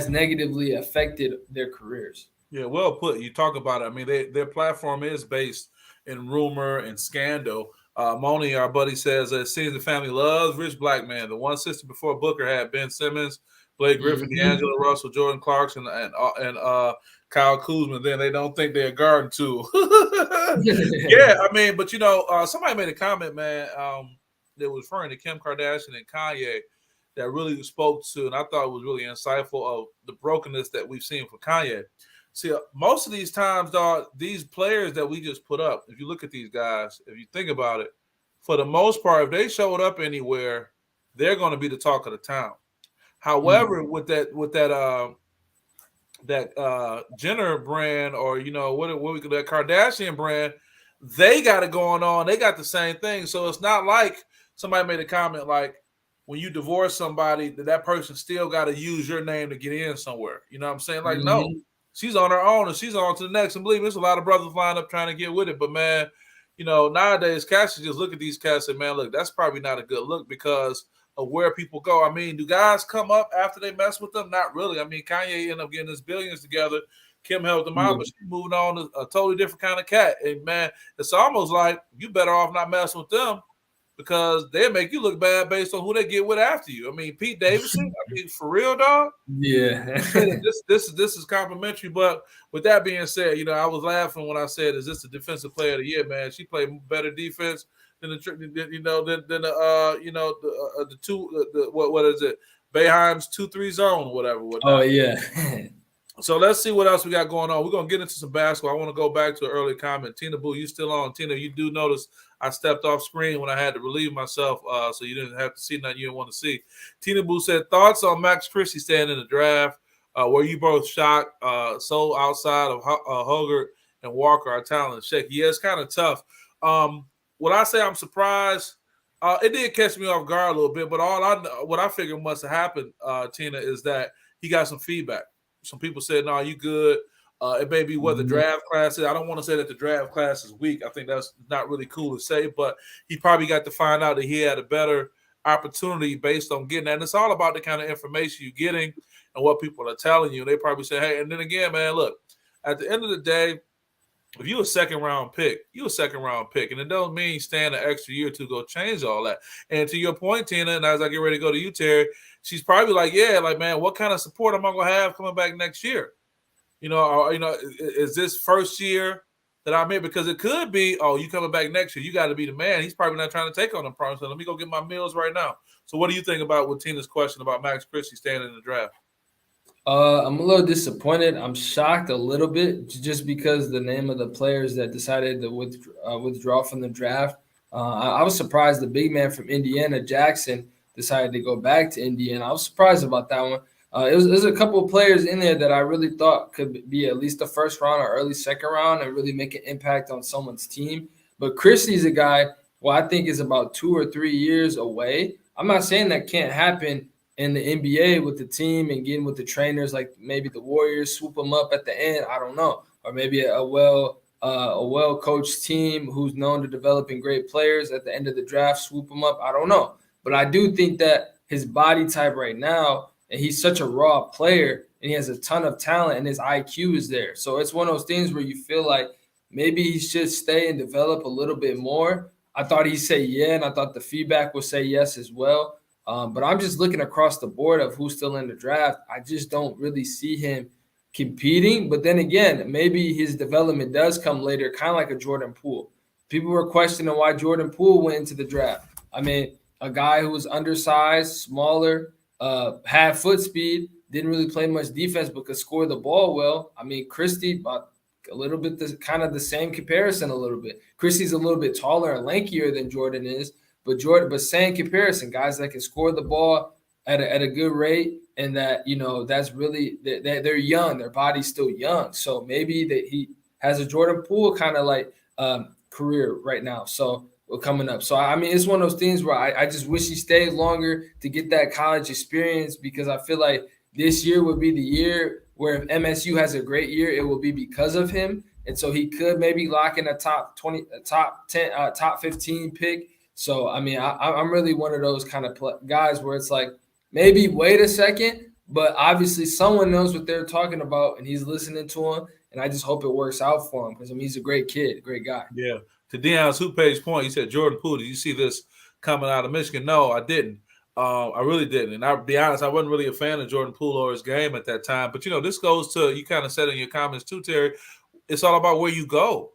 negatively affected their careers. Yeah, well put. You talk about it. I mean, their platform is based in rumor and scandal. Moni, our buddy, says it seems the family loves rich black man. The one sister before Booker had Ben Simmons, Blake Griffin, D'Angelo Russell, Jordan Clarkson, and Kyle Kuzma. Then they don't think they're a garden tool. Yeah, I mean, but somebody made a comment, man, that was referring to Kim Kardashian and Kanye that really spoke to, and I thought it was really insightful of the brokenness that we've seen for Kanye. See, most of these times, dog, these players that we just put up, if you look at these guys, if you think about it, for the most part, if they showed up anywhere, they're going to be the talk of the town. However, with that Jenner brand, or that Kardashian brand, they got it going on. They got the same thing. So it's not like somebody made a comment like when you divorce somebody, that person still got to use your name to get in somewhere. You know what I'm saying? Like, no, she's on her own and she's on to the next. And believe me, there's a lot of brothers lined up trying to get with it. But man, nowadays cats just look at these cats and man, look, that's probably not a good look because of where people go. I mean, do guys come up after they mess with them? Not really. I mean, Kanye ended up getting his billions together. Kim helped them out, but she moved on to a totally different kind of cat. And man, it's almost like you better off not messing with them because they'll make you look bad based on who they get with after you. I mean, Pete Davidson, for real, dog. Yeah. this is complimentary. But with that being said, I was laughing when I said, "Is this the defensive player of the year?" Man, she played better defense than the what is it? Boeheim's 2-3 zone or whatever. Oh yeah. So let's see what else we got going on. We're going to get into some basketball. I want to go back to an early comment. Tina Boo, you still on? Tina, you do notice I stepped off screen when I had to relieve myself, so you didn't have to see nothing you didn't want to see. Tina Boo said, thoughts on Max Christie staying in the draft? Were you both shocked? So outside of Hogarth and Walker are talented. Shake. Yeah, it's kind of tough. Would I say I'm surprised? It did catch me off guard a little bit, but what I figured must have happened, Tina, is that he got some feedback. Some people said, no, you good. It may be what the draft class is. I don't want to say that the draft class is weak. I think that's not really cool to say, but he probably got to find out that he had a better opportunity based on getting that. And it's all about the kind of information you're getting and what people are telling you. They probably say, hey, and then again, man, look, at the end of the day, if you're a second-round pick, you're a second-round pick. And it doesn't mean staying an extra year to go change all that. And to your point, Tina, and as I get ready to go to you, Terry, she's probably like, man, what kind of support am I going to have coming back next year? Is this first year that I'm in? Because it could be, you coming back next year. You got to be the man. He's probably not trying to take on the Prom. So let me go get my meals right now. So what do you think about with Tina's question about Max Christie staying in the draft? I'm a little disappointed. I'm shocked a little bit just because the name of the players that decided to withdraw from the draft. I was surprised the big man from Indiana, Jackson, decided to go back to Indiana. I was surprised about that one. It was a couple of players in there that I really thought could be at least the first round or early second round and really make an impact on someone's team. But Christie's a guy who I think is about 2 or 3 years away. I'm not saying that can't happen in the NBA with the team and getting with the trainers, like maybe the Warriors swoop them up at the end. I don't know, or maybe a well-coached team who's known to developing great players at the end of the draft swoop them up. I don't know, but I do think that his body type right now, and he's such a raw player, and he has a ton of talent, and his IQ is there. So it's one of those things where you feel like maybe he should stay and develop a little bit more. I thought he'd say yeah, and I thought the feedback would say yes as well. But I'm just looking across the board of who's still in the draft. I just don't really see him competing. But then again, maybe his development does come later, kind of like a Jordan Poole. People were questioning why Jordan Poole went into the draft. I mean, a guy who was undersized, smaller, had foot speed, didn't really play much defense, but could score the ball well. I mean, Christie, a little bit the same comparison a little bit. Christie's a little bit taller and lankier than Jordan is. But same comparison, guys that can score the ball at a good rate, and that that's really they're young, their body's still young. So maybe that he has a Jordan Poole kind of like career right now. So coming up. So I mean, it's one of those things where I just wish he stayed longer to get that college experience, because I feel like this year would be the year where if MSU has a great year, it will be because of him, and so he could maybe lock in a top 20, top 10, top 15 pick. So, I mean, I'm really one of those kind of guys where it's like, maybe wait a second, but obviously someone knows what they're talking about and he's listening to him. And I just hope it works out for him because, I mean, he's a great kid, great guy. Yeah. To Deion's Hoopage point, he said, Jordan Poole, did you see this coming out of Michigan? No, I didn't. I really didn't. And I'll be honest, I wasn't really a fan of Jordan Poole or his game at that time. But, this goes to, you kind of said in your comments too, Terry, it's all about where you go.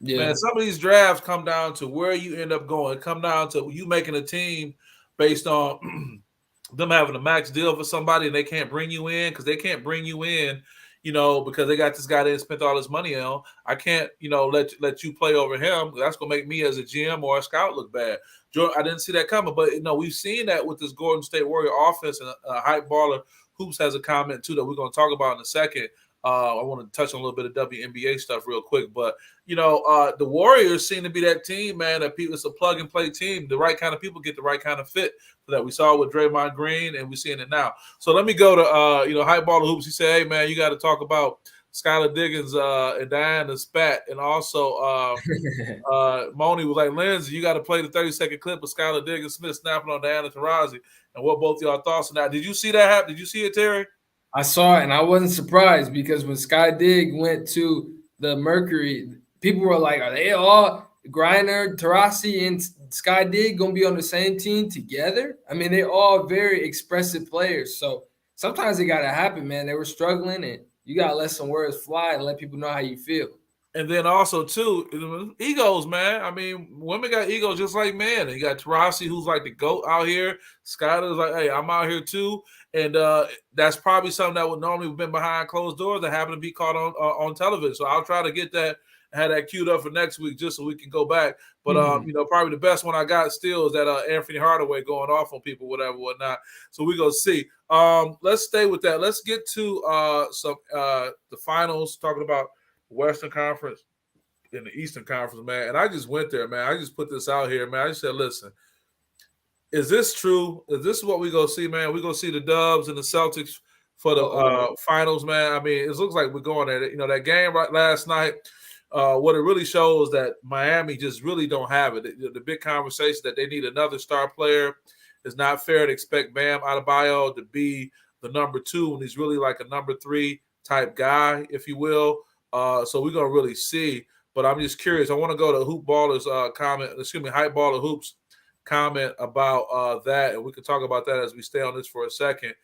Yeah. Man, some of these drafts come down to where you end up going. It come down to you making a team based on them having a max deal for somebody and they can't bring you in because they can't bring you in, because they got this guy that spent all his money on. I can't, let you play over him. That's going to make me as a GM or a scout look bad. I didn't see that coming, but, we've seen that with this Golden State Warrior offense, and Hype Baller Hoops has a comment, too, that we're going to talk about in a second. I want to touch on a little bit of WNBA stuff real quick, but the Warriors seem to be that team, man. That people, it's a plug and play team. The right kind of people get the right kind of fit for that. We saw it with Draymond Green, and we're seeing it now. So let me go to Hype Baller Hoops. He said, "Hey, man, you got to talk about Skylar Diggins and Diana Spat, and also Moni was like, Lindsay, you got to play the 30-second clip of Skylar Diggins Smith snapping on Diana Taurasi, and what both y'all thoughts on that. Did you see that happen? Did you see it, Terry?" I saw it, and I wasn't surprised because when Sky Dig went to the Mercury, people were like, are they all Griner, Taurasi, and Sky Dig going to be on the same team together? I mean, they're all very expressive players. So sometimes it got to happen, man. They were struggling, and you got to let some words fly and let people know how you feel. And then also, too, egos, man. I mean, women got egos just like men. And you got Taurasi, who's like the GOAT out here. Skyler's like, hey, I'm out here, too. And that's probably something that would normally have been behind closed doors that happened to be caught on television. So I'll try to get that, have that queued up for next week just so we can go back. But, probably the best one I got still is that Anthony Hardaway going off on people, whatever, whatnot. So we're going to see. Let's stay with that. Let's get to the finals, talking about Western Conference and the Eastern Conference, man. And I just went there, man. I just put this out here, man. I just said, listen, is this true? Is this what we go see, man? We go see the Dubs and the Celtics for the finals, man. I mean, it looks like we're going at it. That game last night, what it really shows that Miami just really don't have it. The big conversation that they need another star player. It's not fair to expect Bam Adebayo to be the number 2 when he's really like a number 3 type guy, if you will. So we're gonna really see, but I'm just curious. I want to go to Hoop Ballers Hype Baller Hoops comment about that, and we can talk about that as we stay on this for a second.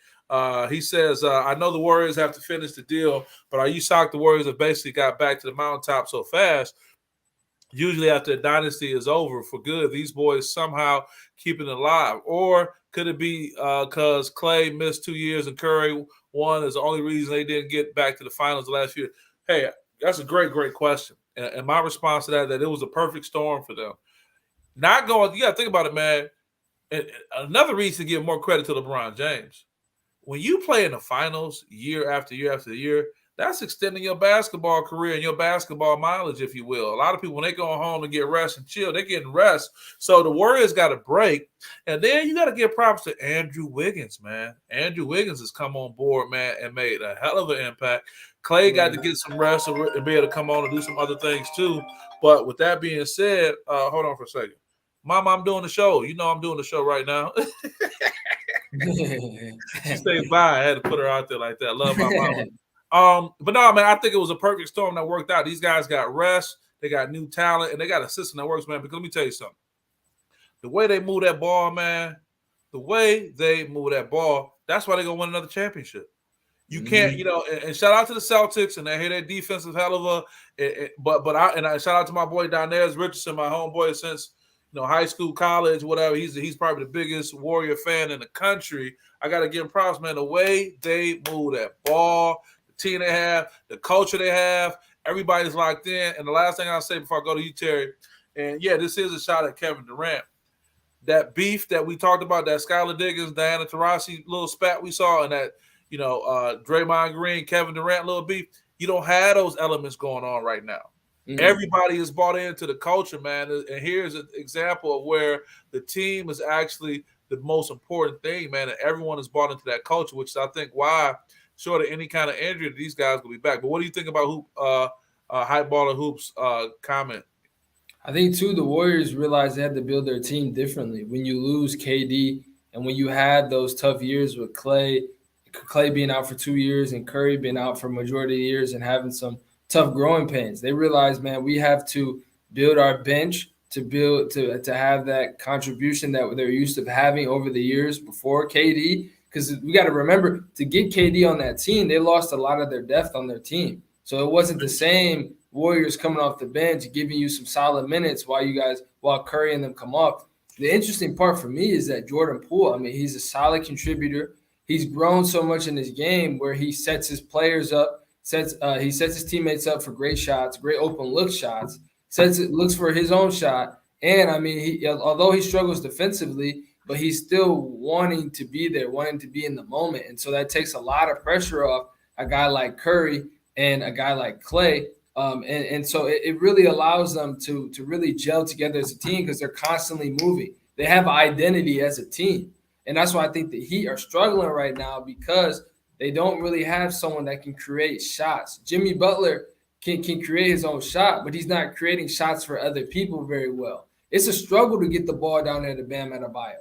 He says, I know the Warriors have to finish the deal, but are you shocked the Warriors have basically got back to the mountaintop so fast? Usually after a dynasty is over for good, these boys somehow keep it alive. Or could it be because Clay missed 2 years and Curry won is the only reason they didn't get back to the finals last year? Hey, that's a great question. And my response to that it was a perfect storm for them. You got to think about it, man. And another reason to give more credit to LeBron James. When you play in the finals year after year after year, that's extending your basketball career and your basketball mileage, if you will. A lot of people, when they go home and get rest and chill, they're getting rest. So the Warriors got a break. And then you got to give props to Andrew Wiggins, man. Andrew Wiggins has come on board, man, and made a hell of an impact. Clay got to get some rest and be able to come on and do some other things too. But with that being said, hold on for a second. Mama, I'm doing the show. You know I'm doing the show right now. She stayed by. I had to put her out there like that. Love my mama. But no, man, I think it was a perfect storm that worked out. These guys got rest. They got new talent, and they got a system that works, man. Because let me tell you something. The way they move that ball, man, that's why they're going to win another championship. You can't, and shout out to the Celtics, and I hear that defensive hell of a. But I shout out to my boy Donez Richardson, my homeboy since high school, college, whatever. He's probably the biggest Warrior fan in the country. I got to give him props, man. The way they move that ball, the team they have, the culture they have, everybody's locked in. And the last thing I'll say before I go to you, Terry, and yeah, this is a shot at Kevin Durant. That beef that we talked about, that Skylar Diggins, Diana Taurasi little spat we saw, and that Draymond Green, Kevin Durant little beef, you don't have those elements going on right now. Mm-hmm. Everybody is bought into the culture, man. And here's an example of where the team is actually the most important thing, man. And everyone is bought into that culture, which is, I think, why, short of any kind of injury, these guys will be back. But what do you think about Hype Baller Hoops comment? I think, too, the Warriors realized they had to build their team differently. When you lose KD and when you had those tough years with Clay being out for 2 years and Curry being out for a majority of the years and having some tough growing pains, they realized, man, we have to build our bench to have that contribution that they're used to having over the years before KD. Because we got to remember, to get KD on that team, they lost a lot of their depth on their team. So it wasn't the same Warriors coming off the bench, giving you some solid minutes while Curry and them come up. The interesting part for me is that Jordan Poole, I mean, he's a solid contributor. He's grown so much in his game where he sets his players up, he sets his teammates up for great shots, great open look shots, looks for his own shot. And, I mean, although he struggles defensively, but he's still wanting to be there, wanting to be in the moment. And so that takes a lot of pressure off a guy like Curry and a guy like Clay. And so it really allows them to really gel together as a team because they're constantly moving. They have identity as a team. And that's why I think the Heat are struggling right now because they don't really have someone that can create shots. Jimmy Butler can create his own shot, but he's not creating shots for other people very well. It's a struggle to get the ball down there to Bam Adebayo.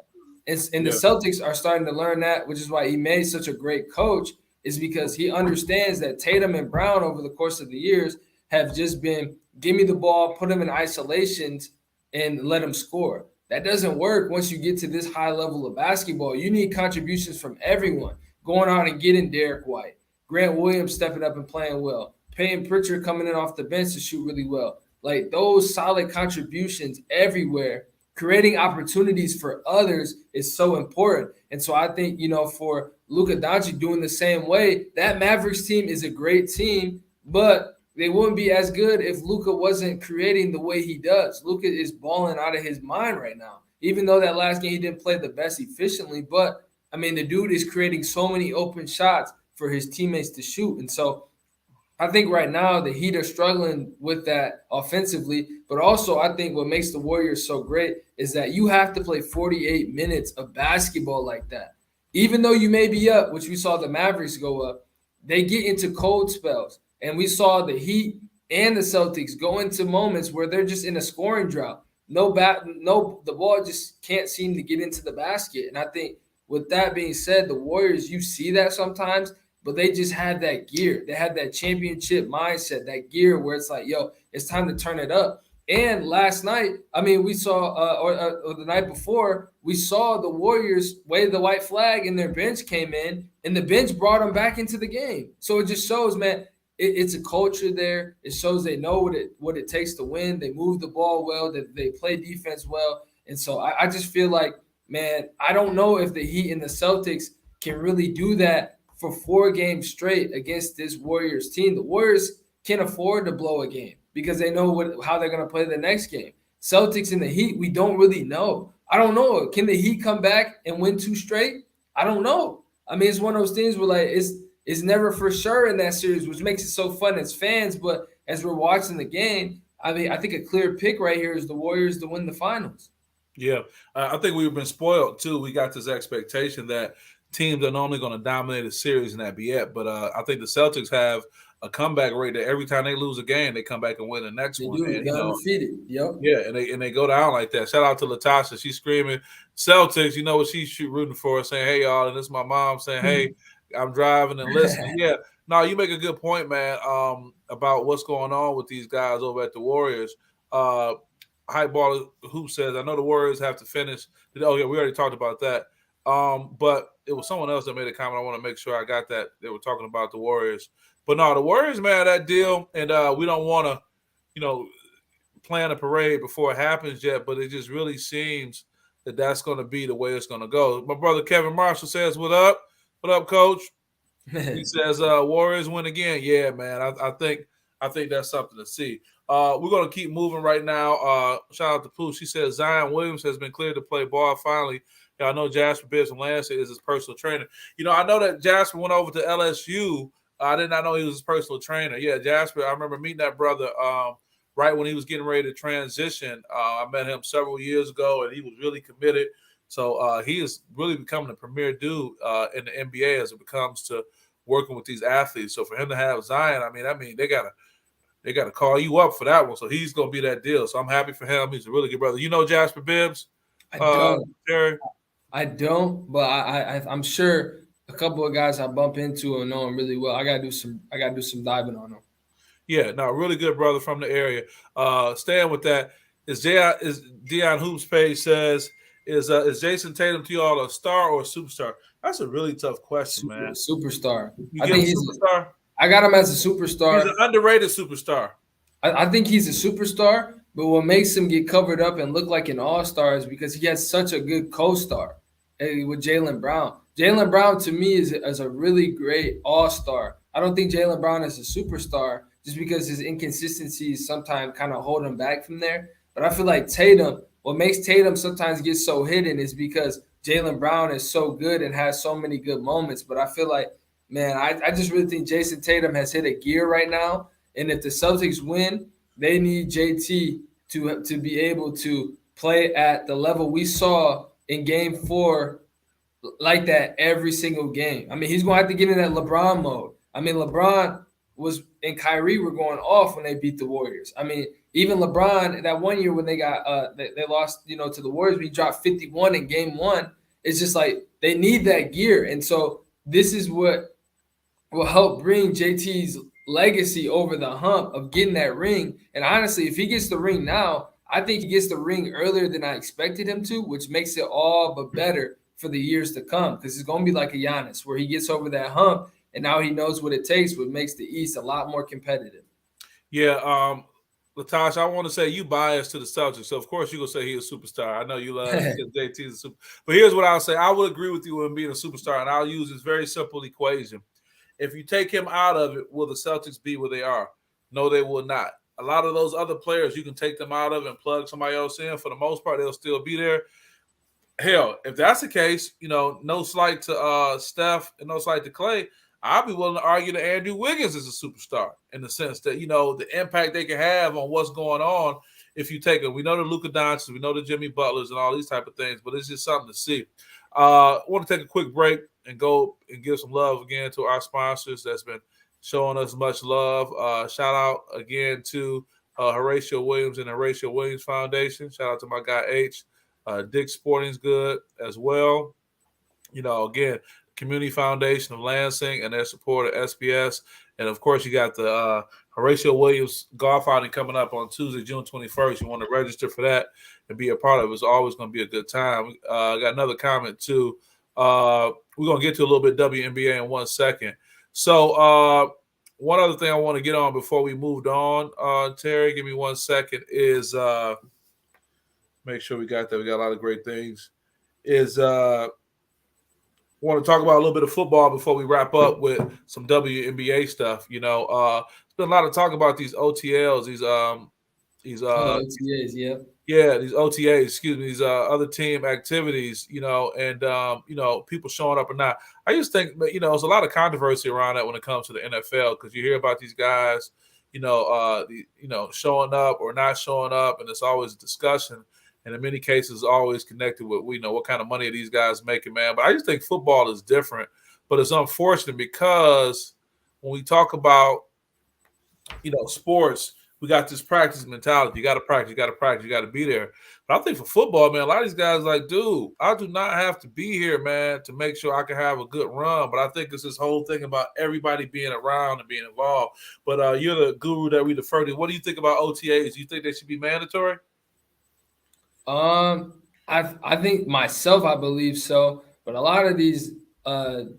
And the Celtics are starting to learn that, which is why Ime such a great coach, is because he understands that Tatum and Brown over the course of the years have just been give me the ball, put them in isolations, and let them score. That doesn't work once you get to this high level of basketball. You need contributions from everyone, going out and getting Derek White, Grant Williams stepping up and playing well, Payton Pritchard coming in off the bench to shoot really well. Like those solid contributions everywhere, creating opportunities for others is so important. And so I think, for Luka Doncic doing the same way, that Mavericks team is a great team, but they wouldn't be as good if Luka wasn't creating the way he does. Luka is balling out of his mind right now. Even though that last game he didn't play the best efficiently, but I mean, the dude is creating so many open shots for his teammates to shoot. And so I think right now the Heat are struggling with that offensively, but also I think what makes the Warriors so great is that you have to play 48 minutes of basketball like that. Even though you may be up, which we saw the Mavericks go up, they get into cold spells. And we saw the Heat and the Celtics go into moments where they're just in a scoring drought. The ball just can't seem to get into the basket. And I think with that being said, the Warriors, you see that sometimes, but they just had that gear. They had that championship mindset, that gear where it's like, yo, it's time to turn it up. And last night, I mean, we saw, or the night before, we saw the Warriors wave the white flag and their bench came in, and the bench brought them back into the game. So it just shows, man, it's a culture there. It shows they know what it takes to win. They move the ball well. They play defense well. And so I just feel like, man, I don't know if the Heat and the Celtics can really do that for 4 games straight against this Warriors team. The Warriors can't afford to blow a game because they know how they're going to play the next game. Celtics and the Heat, we don't really know. I don't know. Can the Heat come back and win 2 straight? I don't know. I mean, it's one of those things where, like, it's never for sure in that series, which makes it so fun as fans. But as we're watching the game, I mean, I think a clear pick right here is the Warriors to win the finals. Yeah, I think we've been spoiled, too. We got this expectation that teams are normally going to dominate a series and that be it. But I think the Celtics have a comeback rate that every time they lose a game, they come back and win the next one. They do. They're undefeated. Yep. Yeah, and they go down like that. Shout out to Latasha. She's screaming, Celtics, you know what she's rooting for, saying, hey, y'all. And this is my mom saying, hey, I'm driving and listening. Yeah. No, you make a good point, man, about what's going on with these guys over at the Warriors. Highballer Hoop says, I know the Warriors have to finish. Oh, yeah, we already talked about that. But it was someone else that made a comment. I want to make sure I got that. They were talking about the Warriors. But no, the Warriors, man, that deal, and we don't want to, plan a parade before it happens yet, but it just really seems that that's going to be the way it's going to go. My brother Kevin Marshall says, what up? What up, Coach? He says, Warriors win again. Yeah, man, I think that's something to see. We're going to keep moving right now. Shout out to Pooh. She says Zion Williams has been cleared to play ball finally. I know Jasper Bibbs from Lansing is his personal trainer. I know that Jasper went over to LSU. I did not know he was his personal trainer. Yeah, Jasper, I remember meeting that brother right when he was getting ready to transition. I met him several years ago, and he was really committed. So he is really becoming a premier dude in the NBA as it comes to working with these athletes. So for him to have Zion, I mean they gotta call you up for that one. So he's gonna be that deal. So I'm happy for him. He's a really good brother. You know Jasper Bibbs? I don't. Terry? I don't, but I'm sure a couple of guys I bump into and know him really well. I gotta do some diving on him. Yeah, no, really good brother from the area. Staying with that, is Dion Hoops page says, is Jason Tatum to y'all a star or a superstar? That's a really tough question, man. Superstar. I think he's a superstar. I got him as a superstar. He's an underrated superstar. I think he's a superstar, but what makes him get covered up and look like an all-star is because he has such a good co-star with Jaylen Brown. Jaylen Brown, to me, is a really great all-star. I don't think Jaylen Brown is a superstar just because his inconsistencies sometimes kind of hold him back from there. But I feel like Tatum, what makes Tatum sometimes get so hidden is because Jaylen Brown is so good and has so many good moments. But I feel like, man, I just really think Jason Tatum has hit a gear right now. And if the Celtics win, they need JT to be able to play at the level we saw in Game 4 like that every single game. I mean, he's going to have to get in that LeBron mode. I mean, LeBron and Kyrie were going off when they beat the Warriors. I mean, even LeBron that one year when they got they lost, to the Warriors, we dropped 51 in Game 1. It's just like they need that gear, and so this is what will help bring JT's legacy over the hump of getting that ring. And honestly, if he gets the ring now, I think he gets the ring earlier than I expected him to, which makes it all but better for the years to come, because it's going to be like a Giannis where he gets over that hump and now he knows what it takes, what makes the East a lot more competitive. Yeah, Latasha, I want to say you biased to the Celtics, so of course you're going to say he's a superstar. I know you love JT's a super. But here's what I'll say. I would agree with you in being a superstar, and I'll use this very simple equation. If you take him out of it, will the Celtics be where they are? No, they will not. A lot of those other players, you can take them out of and plug somebody else in. For the most part, they'll still be there. Hell, if that's the case, no slight to Steph and no slight to Clay, I'll be willing to argue that Andrew Wiggins is a superstar in the sense that, the impact they can have on what's going on if you take it. We know the Luka Doncic, we know the Jimmy Butlers and all these type of things, but it's just something to see. I want to take a quick break and go and give some love again to our sponsors that's been showing us much love. Shout out again to Horatio Williams and the Horatio Williams Foundation. Shout out to my guy H. Dick Sporting's good as well. Again, Community Foundation of Lansing and their support of SPS. And, of course, you got the Horatio Williams golf outing coming up on Tuesday, June 21st. You want to register for that and be a part of it. It's always going to be a good time. I got another comment, too. We're going to get to a little bit WNBA in 1 second. So one other thing I want to get on before we moved on, Terry, give me 1 second, is make sure we got that. We got a lot of great things. Want to talk about a little bit of football before we wrap up with some WNBA stuff. There's been a lot of talk about these OTLs, these OTAs, yeah. Yeah, these OTAs, excuse me, these other team activities, and people showing up or not. I just think, there's a lot of controversy around that when it comes to the NFL, because you hear about these guys, showing up or not showing up, and it's always a discussion. And in many cases, always connected with, what kind of money are these guys making, man. But I just think football is different. But it's unfortunate because when we talk about, sports, we got this practice mentality. You got to practice, you got to practice, you got to be there. But I think for football, man, a lot of these guys like, dude, I do not have to be here, man, to make sure I can have a good run. But I think it's this whole thing about everybody being around and being involved. But you're the guru that we defer to. What do you think about OTAs? Do you think they should be mandatory? I think myself, I believe so. But a lot of these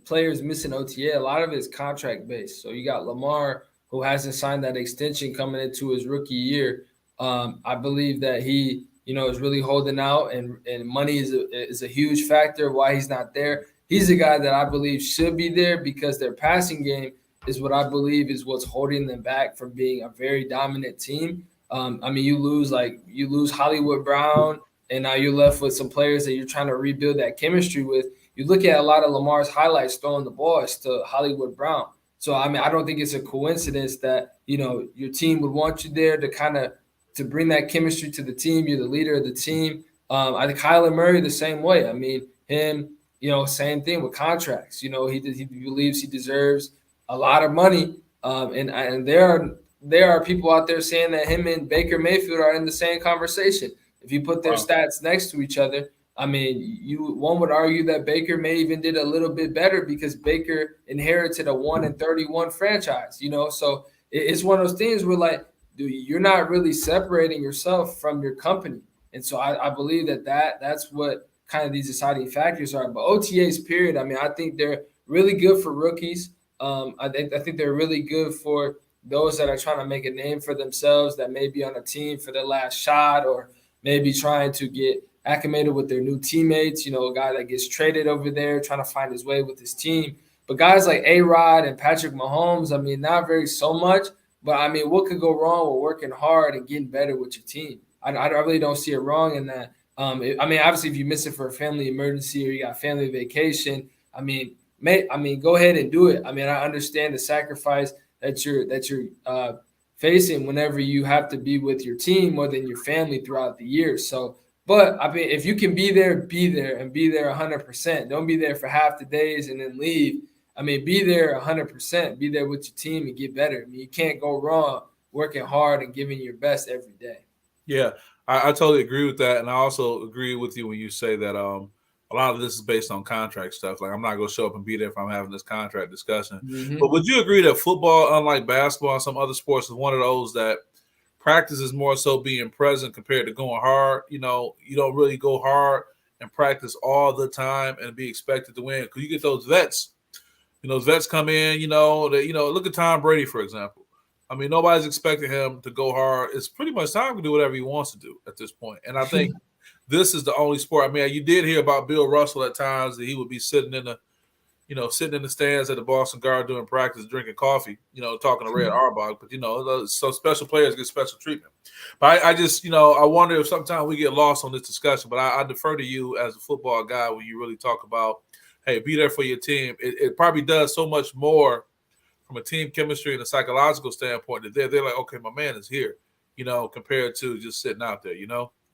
players missing OTA, a lot of it is contract based. So you got Lamar, who hasn't signed that extension coming into his rookie year. I believe that he, is really holding out, and money is a huge factor why he's not there. He's a guy that I believe should be there because their passing game is what I believe is what's holding them back from being a very dominant team. You lose Hollywood Brown, and now you're left with some players that you're trying to rebuild that chemistry with. You look at a lot of Lamar's highlights throwing the ball, it's to Hollywood Brown. So, I don't think it's a coincidence that, your team would want you there to bring that chemistry to the team. You're the leader of the team. I think Kyler Murray the same way. Him, same thing with contracts. He believes he deserves a lot of money. And there are people out there saying that him and Baker Mayfield are in the same conversation. If you put their stats next to each other, one would argue that Baker may even did a little bit better because Baker inherited a 1-31 franchise, So it's one of those things where, you're not really separating yourself from your company. And so I believe that's what kind of these deciding factors are. But OTAs, period, I think they're really good for rookies. I think they're really good for those that are trying to make a name for themselves, that may be on a team for their last shot or maybe trying to get acclimated with their new teammates, a guy that gets traded over there, trying to find his way with his team. But guys like A-Rod and Patrick Mahomes, not very so much, but what could go wrong with working hard and getting better with your team? I really don't see it wrong in that. Obviously, if you miss it for a family emergency or you got family vacation, go ahead and do it. I mean, I understand the sacrifice that you're facing whenever you have to be with your team more than your family throughout the year. So, but I mean, if you can be there and be there 100%. Don't be there for half the days and then leave. I mean, be there 100%. Be there with your team and get better. I mean, you can't go wrong working hard and giving your best every day. Yeah, I totally agree with that, and I also agree with you when you say that a lot of this is based on contract stuff. Like, I'm not going to show up and be there if I'm having this contract discussion. Mm-hmm. But would you agree that football, unlike basketball and some other sports, is one of those that practice is more so being present compared to going hard? You know, you don't really go hard and practice all the time and be expected to win, because you get those vets. You know, those vets come in. Look at Tom Brady, for example. I mean, nobody's expecting him to go hard. It's pretty much time to do whatever he wants to do at this point. And I think this is the only sport. I mean, you did hear about Bill Russell at times that he would be sitting in the stands at the Boston Garden doing practice, drinking coffee, talking to Red Auerbach. But, some special players get special treatment. But I wonder if sometimes we get lost on this discussion. But I defer to you as a football guy when you really talk about, hey, be there for your team. It probably does so much more from a team chemistry and a psychological standpoint that they're like, okay, my man is here, compared to just sitting out there,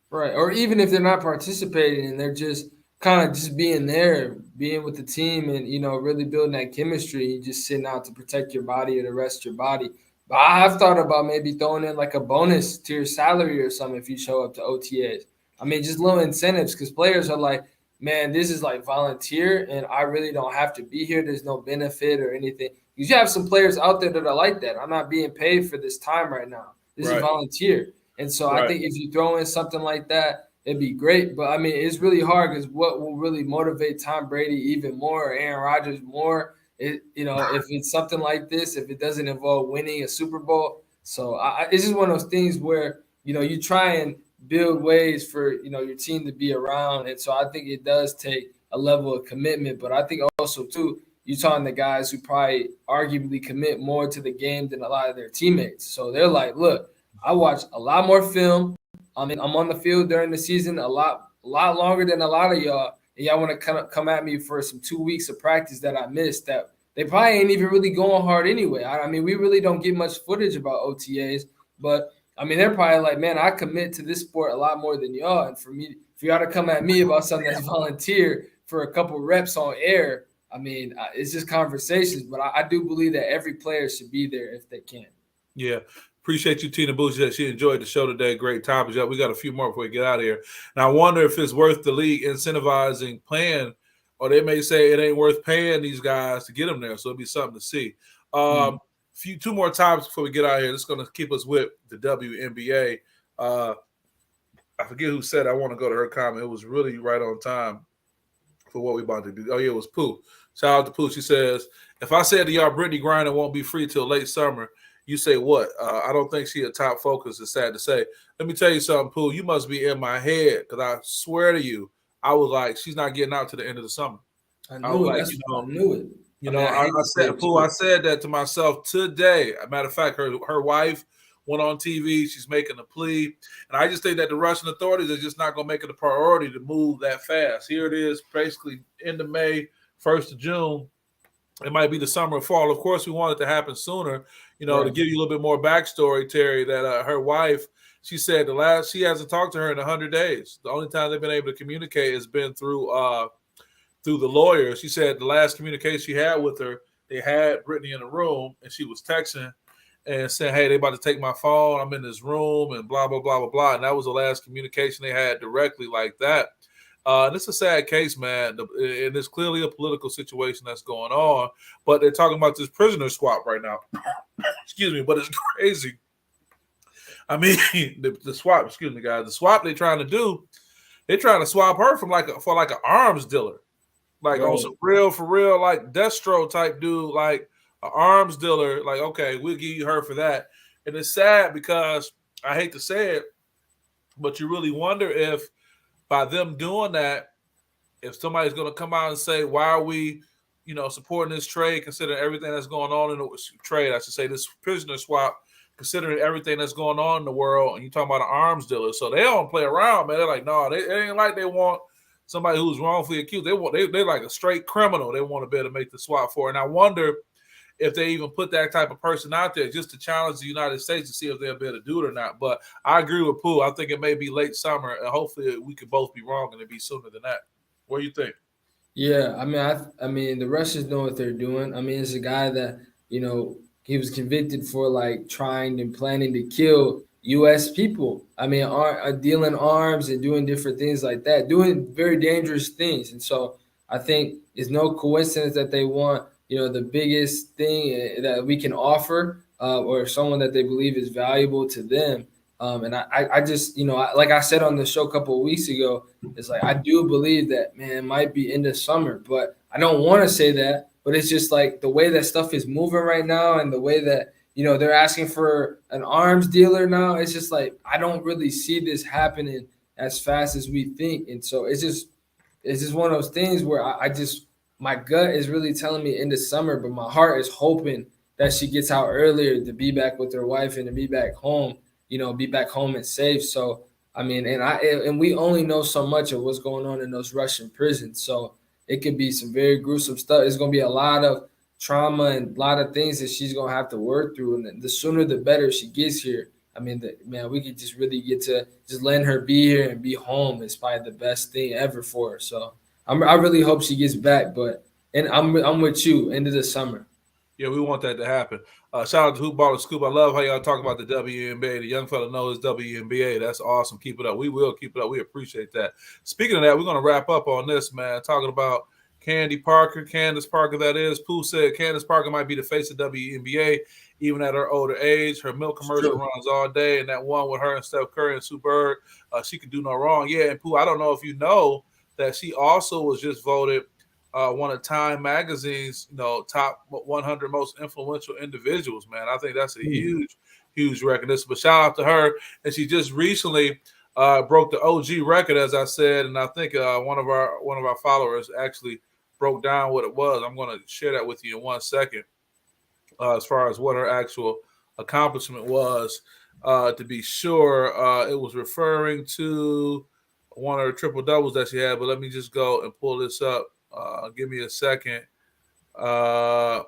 Right. Or even if they're not participating and they're just kind of just being there, being with the team and, really building that chemistry, you just sitting out to protect your body or to rest your body. But I have thought about maybe throwing in like a bonus to your salary or something if you show up to OTAs. I mean, just little incentives, because players are like, man, this is like volunteer and I really don't have to be here. There's no benefit or anything. You have some players out there that are like that. I'm not being paid for this time right now. This is volunteer. And so I think if you throw in something like that, it'd be great. But, I mean, it's really hard because what will really motivate Tom Brady even more or Aaron Rodgers more, if it's something like this, if it doesn't involve winning a Super Bowl. So it's just one of those things where, you try and build ways for, your team to be around. And so I think it does take a level of commitment. But I think also, too, you're talking to guys who probably arguably commit more to the game than a lot of their teammates. So they're like, look, I watch a lot more film. I'm on the field during the season a lot longer than a lot of y'all. And y'all want to come at me for some 2 weeks of practice that I missed that they probably ain't even really going hard anyway. I mean, we really don't get much footage about OTAs, but I mean, they're probably like, man, I commit to this sport a lot more than y'all. And for y'all to come at me about something that's volunteer for a couple reps on air, I mean, it's just conversations, but I do believe that every player should be there if they can. Yeah. Appreciate you, Tina Boucher, that she enjoyed the show today. Great topics. We got a few more before we get out of here. And I wonder if it's worth the league incentivizing playing, or they may say it ain't worth paying these guys to get them there. So it'll be something to see. Two more topics before we get out of here. This is going to keep us with the WNBA. I forget who said I want to go to her comment. It was really right on time for what we about to do. Oh, yeah, it was Pooh. Shout out to Pooh. She says, if I said to y'all Brittany Griner won't be free till late summer, you say what? I don't think she a top focus. It's sad to say. Let me tell you something, Pooh. You must be in my head, because I swear to you, I was like, she's not getting out to the end of the summer. I knew it. I knew it. I said that to myself today. As a matter of fact, her wife went on TV. She's making a plea. And I just think that the Russian authorities are just not going to make it a priority to move that fast. Here it is, basically end of May, 1st of June. It might be the summer or fall. Of course, we want it to happen sooner. To give you a little bit more backstory, Terry, that her wife, she said she hasn't talked to her in 100 days. The only time they've been able to communicate has been through the lawyer. She said the last communication she had with her, they had Brittany in the room, and she was texting and saying, hey, they about to take my phone. I'm in this room and blah, blah, blah, blah, blah. And that was the last communication they had directly like that. And it's a sad case, man. And it's clearly a political situation that's going on. But they're talking about this prisoner swap right now. Excuse me, but it's crazy. I mean, the swap, excuse me, guys. The swap they're trying to do, they're trying to swap her for like an arms dealer. Like on some real, for real, like Destro type dude, like an arms dealer. Like, okay, we'll give you her for that. And it's sad because I hate to say it, but you really wonder if by them doing that, if somebody's going to come out and say, why are we, supporting this trade, considering everything that's going on in the trade, I should say this prisoner swap, considering everything that's going on in the world, and you're talking about an arms dealer. So they don't play around, man. They're like, no, it ain't like they want somebody who's wrongfully accused. They're like a straight criminal. They want to be able to make the swap for. And I wonder if they even put that type of person out there just to challenge the United States to see if they'll be able to do it or not. But I agree with Pooh. I think it may be late summer, and hopefully we could both be wrong and it be sooner than that. What do you think? Yeah, I mean, the Russians know what they're doing. I mean, it's a guy that he was convicted for like trying and planning to kill U.S. people. I mean, dealing arms and doing different things like that, doing very dangerous things. And so I think it's no coincidence that they want the biggest thing that we can offer, or someone that they believe is valuable to them. And I just, like I said on the show a couple of weeks ago, it's like I do believe that, man, it might be into summer, but I don't want to say that. But it's just like the way that stuff is moving right now, and the way that they're asking for an arms dealer now. It's just like I don't really see this happening as fast as we think, and so it's just one of those things where my gut is really telling me into summer, but my heart is hoping that she gets out earlier to be back with her wife and to be back home. Be back home and safe. So I mean, and we only know so much of what's going on in those Russian prisons. So it could be some very gruesome stuff. It's going to be a lot of trauma and a lot of things that she's going to have to work through. And the sooner the better she gets here. I mean, we could just really get to just letting her be here and be home is probably the best thing ever for her. So I really hope she gets back. And I'm with you into the summer. Yeah, we want that to happen. Shout out to Hoop Ball and Scoop. I love how y'all talk about the WNBA. The young fella knows WNBA. That's awesome. Keep it up. We will keep it up. We appreciate that. Speaking of that, we're going to wrap up on this, man. Talking about Candice Parker, that is. Pooh said Candice Parker might be the face of WNBA, even at her older age. Her milk commercial runs all day, and that one with her and Steph Curry and Sue Bird, she could do no wrong. Yeah, and Pooh, I don't know if you know that she also was just voted one of Time Magazine's, top 100 most influential individuals, man. I think that's a huge recognition. But shout out to her. And she just recently broke the OG record, as I said. And I think one of our followers actually broke down what it was. I'm going to share that with you in 1 second, as far as what her actual accomplishment was. To be sure, it was referring to one of her triple doubles that she had. But let me just go and pull this up. Give me a second. Yeah,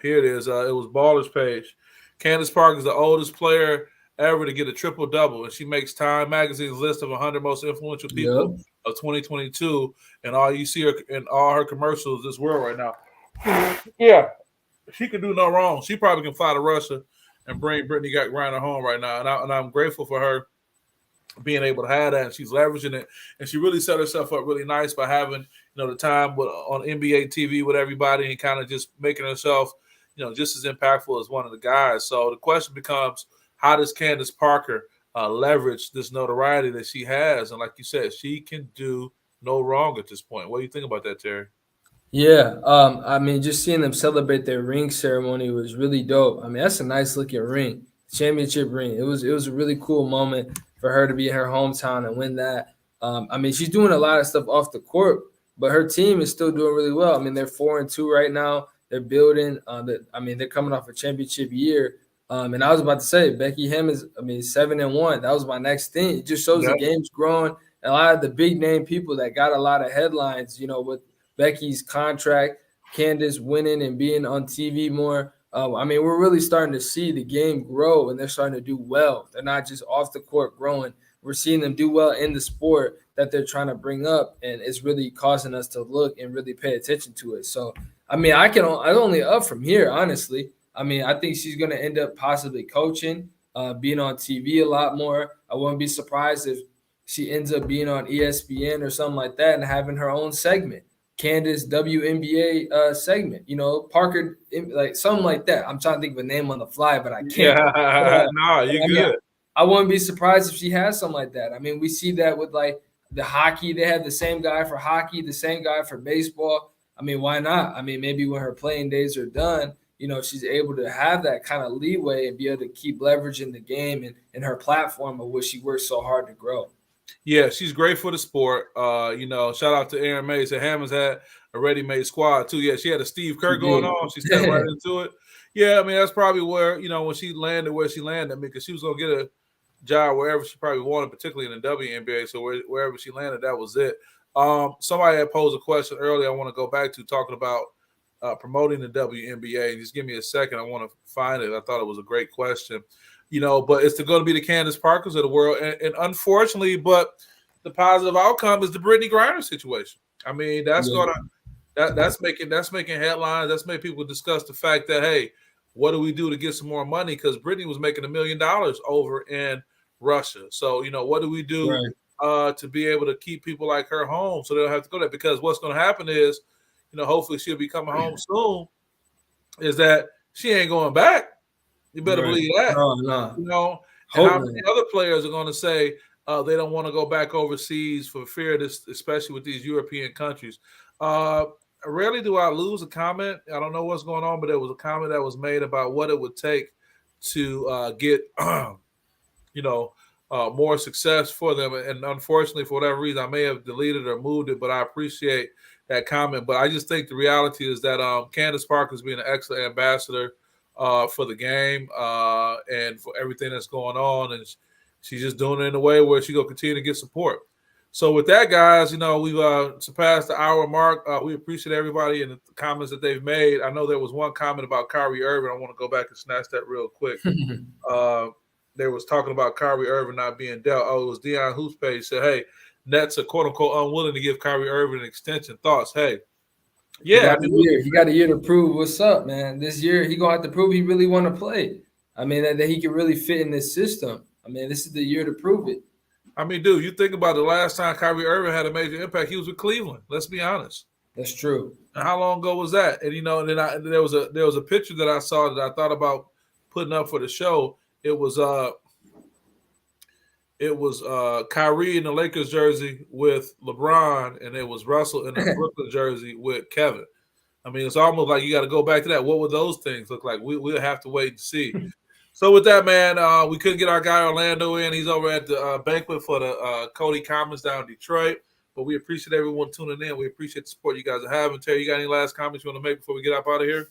here it is. It was Baller's page. Candice Parker is the oldest player ever to get a triple double, and she makes Time Magazine's list of 100 most influential people of 2022. And all you see her in all her commercials this world right now. Yeah, she can do no wrong. She probably can fly to Russia and bring Brittany Griner home right now. And I'm grateful for her being able to have that, and she's leveraging it, and she really set herself up really nice by having the time on NBA TV with everybody and kind of just making herself just as impactful as one of the guys. So the question becomes, how does Candice Parker leverage this notoriety that she has? And like you said, she can do no wrong at this point. What do you think about that, Terry? Yeah, I mean, just seeing them celebrate their ring ceremony was really dope. I mean, that's a nice looking ring, championship ring. It was a really cool moment for her to be in her hometown and win that. I mean, she's doing a lot of stuff off the court, but her team is still doing really well. I mean, they're 4-2 right now. They're building. They're coming off a championship year. And I was about to say, Becky Hammond is, 7-1. That was my next thing. It just shows the game's growing. And a lot of the big name people that got a lot of headlines, with Becky's contract, Candice winning and being on TV more. We're really starting to see the game grow, and they're starting to do well. They're not just off the court growing. We're seeing them do well in the sport that they're trying to bring up, and it's really causing us to look and really pay attention to it. So, I'm only up from here, honestly. I think she's going to end up possibly coaching, being on TV a lot more. I wouldn't be surprised if she ends up being on ESPN or something like that and having her own segment. Candice WNBA segment, Parker, like something like that. I'm trying to think of a name on the fly, but I can't. No, you're good. I wouldn't be surprised if she has something like that. We see that with like the hockey. They have the same guy for hockey, the same guy for baseball. Why not? Maybe when her playing days are done, she's able to have that kind of leeway and be able to keep leveraging the game and her platform of what she worked so hard to grow. Yeah, she's great for the sport. Shout out to Aaron May. So Hammond's had a ready-made squad too. Yeah, she had a Steve Kerr going on. She stepped right into it. Yeah, that's probably where when she landed where she landed. Because she was gonna job wherever she probably wanted, particularly in the WNBA. So wherever she landed, that was it. Somebody had posed a question earlier I want to go back to, talking about promoting the WNBA. Just give me a second. I want to find it. I thought it was a great question. But it's going to be the Candice Parkers of the world. And unfortunately, but the positive outcome is the Brittany Griner situation. I mean, that's making headlines. That's making people discuss the fact that, hey, what do we do to get some more money? Because Brittany was making $1 million over in Russia. So, what do we do to be able to keep people like her home so they don't have to go there? Because what's going to happen is, hopefully she'll be coming home soon, is that she ain't going back. You better believe that. No. And how many other players are going to say they don't want to go back overseas for fear of this, especially with these European countries. Rarely do I lose a comment. I don't know what's going on, but there was a comment that was made about what it would take to get, more success for them. And unfortunately, for whatever reason, I may have deleted or moved it, but I appreciate that comment. But I just think the reality is that Candice Parker is being an excellent ambassador for the game and for everything that's going on. And she's just doing it in a way where she's going to continue to get support. So with that, guys, we've surpassed the hour mark. We appreciate everybody and the comments that they've made. I know there was one comment about Kyrie Irving. I want to go back and snatch that real quick. They was talking about Kyrie Irving not being dealt. Oh, it was Deion Hoops page said, hey, Nets are quote-unquote unwilling to give Kyrie Irving an extension. Thoughts? Hey, yeah. He got a year to prove what's up, man. This year he going to have to prove he really want to play. I mean, that he can really fit in this system. I mean, this is the year to prove it. I mean, dude, you think about the last time Kyrie Irving had a major impact, he was with Cleveland. Let's be honest. That's true. And how long ago was that? And and then there was a picture that I saw that I thought about putting up for the show. It was Kyrie in the Lakers jersey with LeBron, and it was Russell in the Brooklyn jersey with Kevin. I mean, it's almost like you got to go back to that. What would those things look like? We'll have to wait and see. So with that, man, we couldn't get our guy Orlando in. He's over at the banquet for the Cody Commons down in Detroit. But we appreciate everyone tuning in. We appreciate the support you guys are having. Terry, you got any last comments you want to make before we get up out of here?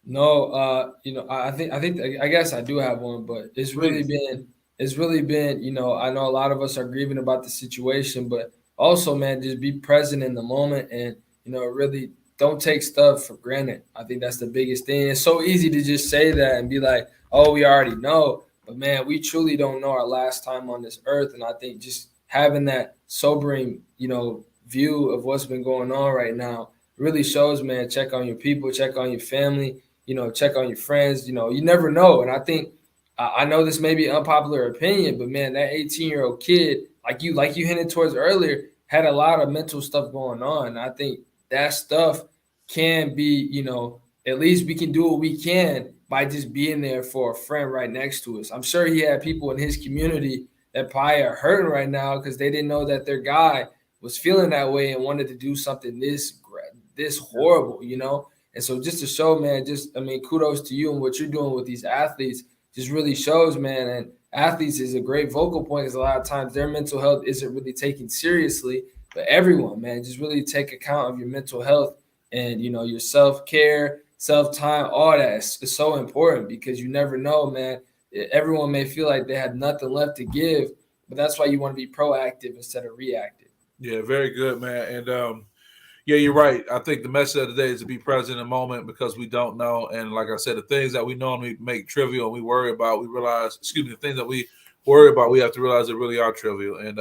No, I guess I do have one, but it's really been, I know a lot of us are grieving about the situation, but also, man, just be present in the moment and, really don't take stuff for granted. I think that's the biggest thing. It's so easy to just say that and be like, oh, we already know. But, man, we truly don't know our last time on this earth. And I think just having that sobering, view of what's been going on right now really shows, man, check on your people, check on your family, check on your friends. You never know. And I think I know this may be an unpopular opinion, but, man, that 18-year-old kid, like you hinted towards earlier, had a lot of mental stuff going on. And I think that stuff can be, at least we can do what we can by just being there for a friend right next to us. I'm sure he had people in his community that probably are hurting right now because they didn't know that their guy was feeling that way and wanted to do something this horrible, And so just to show, man, kudos to you and what you're doing with these athletes just really shows, man. And athletes is a great vocal point because a lot of times their mental health isn't really taken seriously. But everyone, man, just really take account of your mental health and, your self-care, self-time, all that is so important because you never know, man. Everyone may feel like they have nothing left to give, but that's why you want to be proactive instead of reactive. Yeah, very good, man. And, yeah, you're right. I think the message of the day is to be present in the moment because we don't know. And like I said, the things that we normally make trivial and we worry about, the things that we worry about, we have to realize they really are trivial. And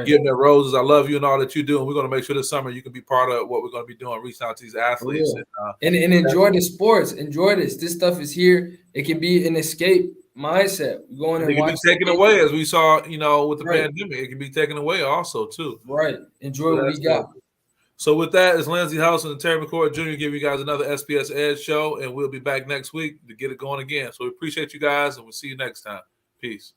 giving their roses, I love you and all that you do. And we're going to make sure this summer you can be part of what we're going to be doing, reaching out to these athletes. And enjoy the sports. Enjoy this. This stuff is here. It can be an escape mindset. Going and it can be taken away, as we saw, with the pandemic. It can be taken away also, too. Right. Enjoy what we got. So with that, it's Lindsey Housen and Terry McCord Jr. give you guys another SPS Edge show, and we'll be back next week to get it going again. So we appreciate you guys, and we'll see you next time. Peace.